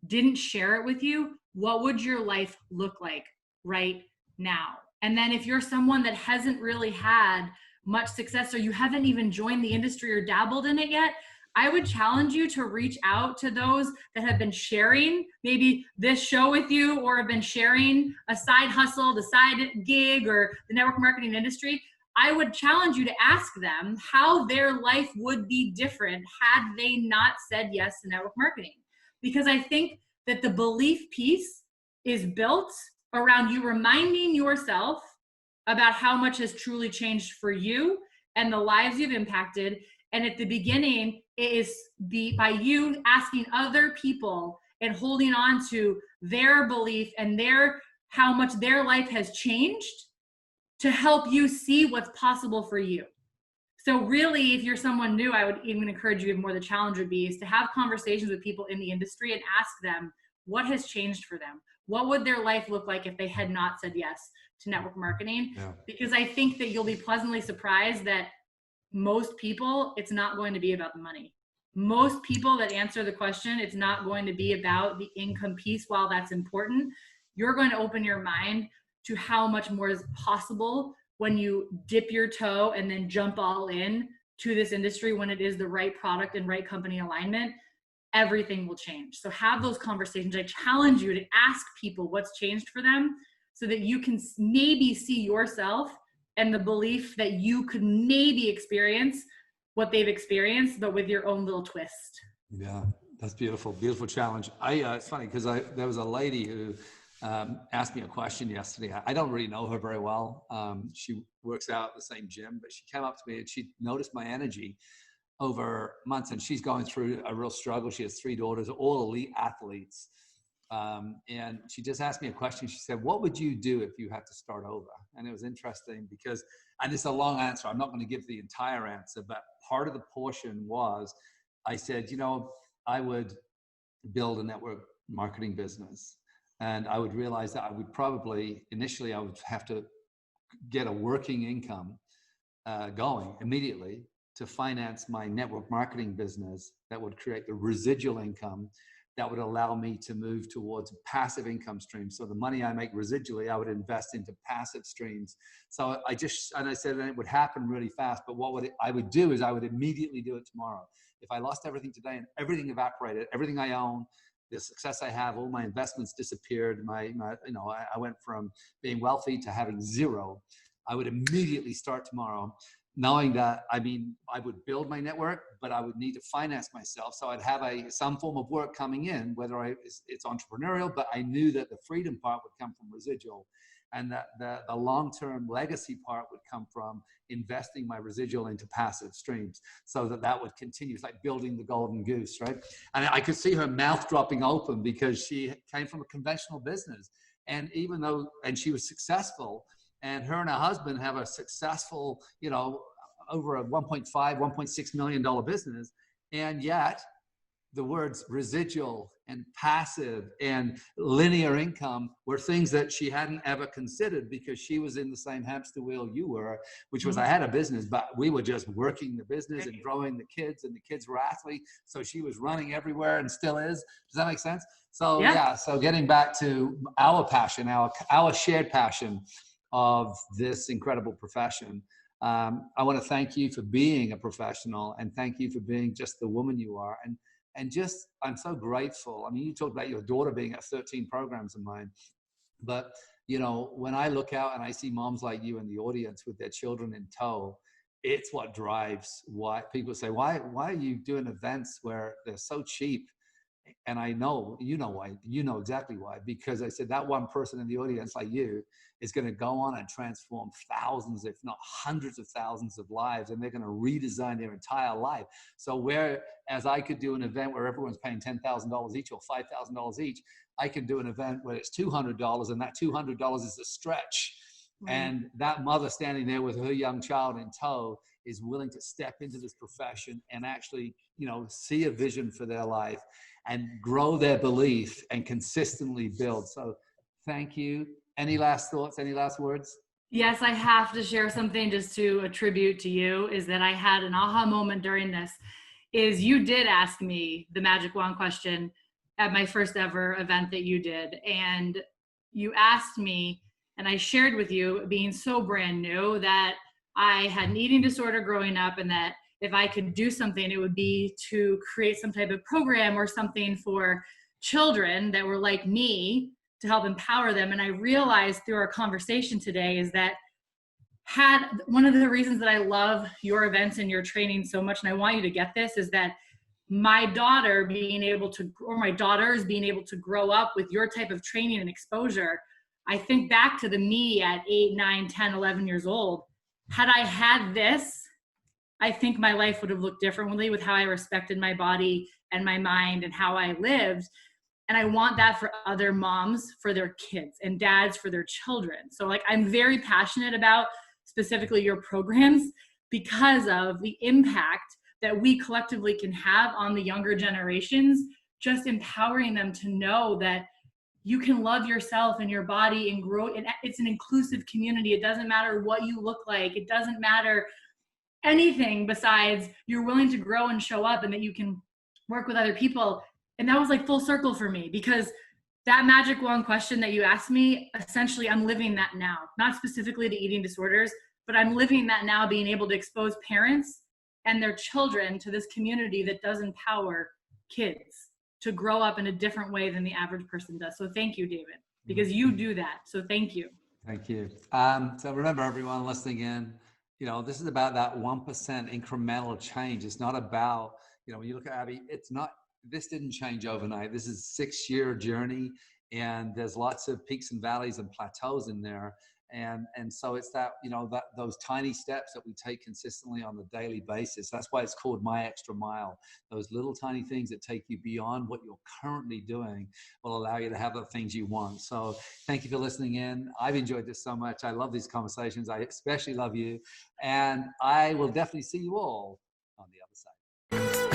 didn't share it with you, what would your life look like right now? And then if you're someone that hasn't really had much success, or you haven't even joined the industry or dabbled in it yet, I would challenge you to reach out to those that have been sharing maybe this show with you, or have been sharing a side hustle, the side gig, or the network marketing industry. I would challenge you to ask them how their life would be different had they not said yes to network marketing. Because I think that the belief piece is built around you reminding yourself about how much has truly changed for you and the lives you've impacted. And at the beginning, it is by you asking other people and holding on to their belief and how much their life has changed to help you see what's possible for you. So really, if you're someone new, I would even encourage you, even more the challenge would be, is to have conversations with people in the industry and ask them what has changed for them. What would their life look like if they had not said yes to network marketing? Yeah. Because I think that you'll be pleasantly surprised that most people, it's not going to be about the money. Most people that answer the question, it's not going to be about the income piece. While that's important, you're going to open your mind to how much more is possible when you dip your toe and then jump all in to this industry when it is the right product and right company alignment. everything will change. So have those conversations. I challenge you to ask people what's changed for them so that you can maybe see yourself and the belief that you could maybe experience what they've experienced, but with your own little twist. Yeah, that's beautiful. Beautiful challenge. It's funny because there was a lady who asked me a question yesterday. I don't really know her very well. She works out at the same gym, but she came up to me and she noticed my energy over months, and she's going through a real struggle. She has 3 daughters, all elite athletes. And she just asked me a question. She said, what would you do if you had to start over? And it was interesting because, and it's a long answer. I'm not going to give the entire answer, but part of the portion was, I said, I would build a network marketing business. And I would realize that I would probably, initially, I would have to get a working income going immediately to finance my network marketing business that would create the residual income that would allow me to move towards passive income streams. So the money I make residually, I would invest into passive streams. So I said, and it would happen really fast, but I would do is I would immediately do it tomorrow. If I lost everything today and everything evaporated, everything I own, the success I have, all my investments disappeared, I went from being wealthy to having zero, I would immediately start tomorrow, knowing that, I would build my network, but I would need to finance myself. So I'd have some form of work coming in, whether it's entrepreneurial, but I knew that the freedom part would come from residual, and that the long-term legacy part would come from investing my residual into passive streams, so that would continue. It's like building the golden goose, right? And I could see her mouth dropping open because she came from a conventional business. And and she was successful, and her and her husband have a successful, over a $1.6 million business. And yet the words residual and passive and linear income were things that she hadn't ever considered, because she was in the same hamster wheel you were, which was, I had a business, but we were just working the business and growing the kids, and the kids were athletes. So she was running everywhere and still is. Does that make sense? So so getting back to our passion, our shared passion of this incredible profession. I want to thank you for being a professional, and thank you for being just the woman you are. And just, I'm so grateful. You talked about your daughter being at 13 programs of mine, but when I look out and I see moms like you in the audience with their children in tow, it's what drives why people say, why are you doing events where they're so cheap? And I know, why, exactly why, because I said that one person in the audience like you is going to go on and transform thousands, if not hundreds of thousands of lives, and they're going to redesign their entire life. So whereas I could do an event where everyone's paying $10,000 each or $5,000 each, I could do an event where it's $200, and that $200 is a stretch. Right. And that mother standing there with her young child in tow is willing to step into this profession and actually, see a vision for their life and grow their belief and consistently build. So thank you. Any last thoughts? Any last words? Yes, I have to share something just to attribute to you, is that I had an aha moment during this. Is you did ask me the magic wand question at my first ever event that you did. And you asked me, and I shared with you, being so brand new, that I had an eating disorder growing up, and that if I could do something, it would be to create some type of program or something for children that were like me, to help empower them. And I realized through our conversation today is that one of the reasons that I love your events and your training so much, and I want you to get this, is that my daughters being able to grow up with your type of training and exposure. I think back to the me at 8, 9, 10, 11 years old. Had I had this, I think my life would have looked differently, with how I respected my body and my mind and how I lived. And I want that for other moms, for their kids, and dads for their children. So I'm very passionate about specifically your programs, because of the impact that we collectively can have on the younger generations, just empowering them to know that you can love yourself and your body and grow. It's an inclusive community. It doesn't matter what you look like. It doesn't matter anything besides you're willing to grow and show up, and that you can work with other people. And that was full circle for me, because that magic wand question that you asked me, essentially I'm living that now, not specifically to eating disorders, but I'm living that now, being able to expose parents and their children to this community that does empower kids to grow up in a different way than the average person does. So thank you, David, because you do that. So thank you. Thank you. So remember, everyone listening in, this is about that 1% incremental change. It's not about, when you look at Abby, this didn't change overnight. This is a 6-year journey, and there's lots of peaks and valleys and plateaus in there. And so it's that, those tiny steps that we take consistently on a daily basis. That's why it's called My Extra Mile. Those little tiny things that take you beyond what you're currently doing will allow you to have the things you want. So thank you for listening in. I've enjoyed this so much. I love these conversations. I especially love you. And I will definitely see you all on the other side.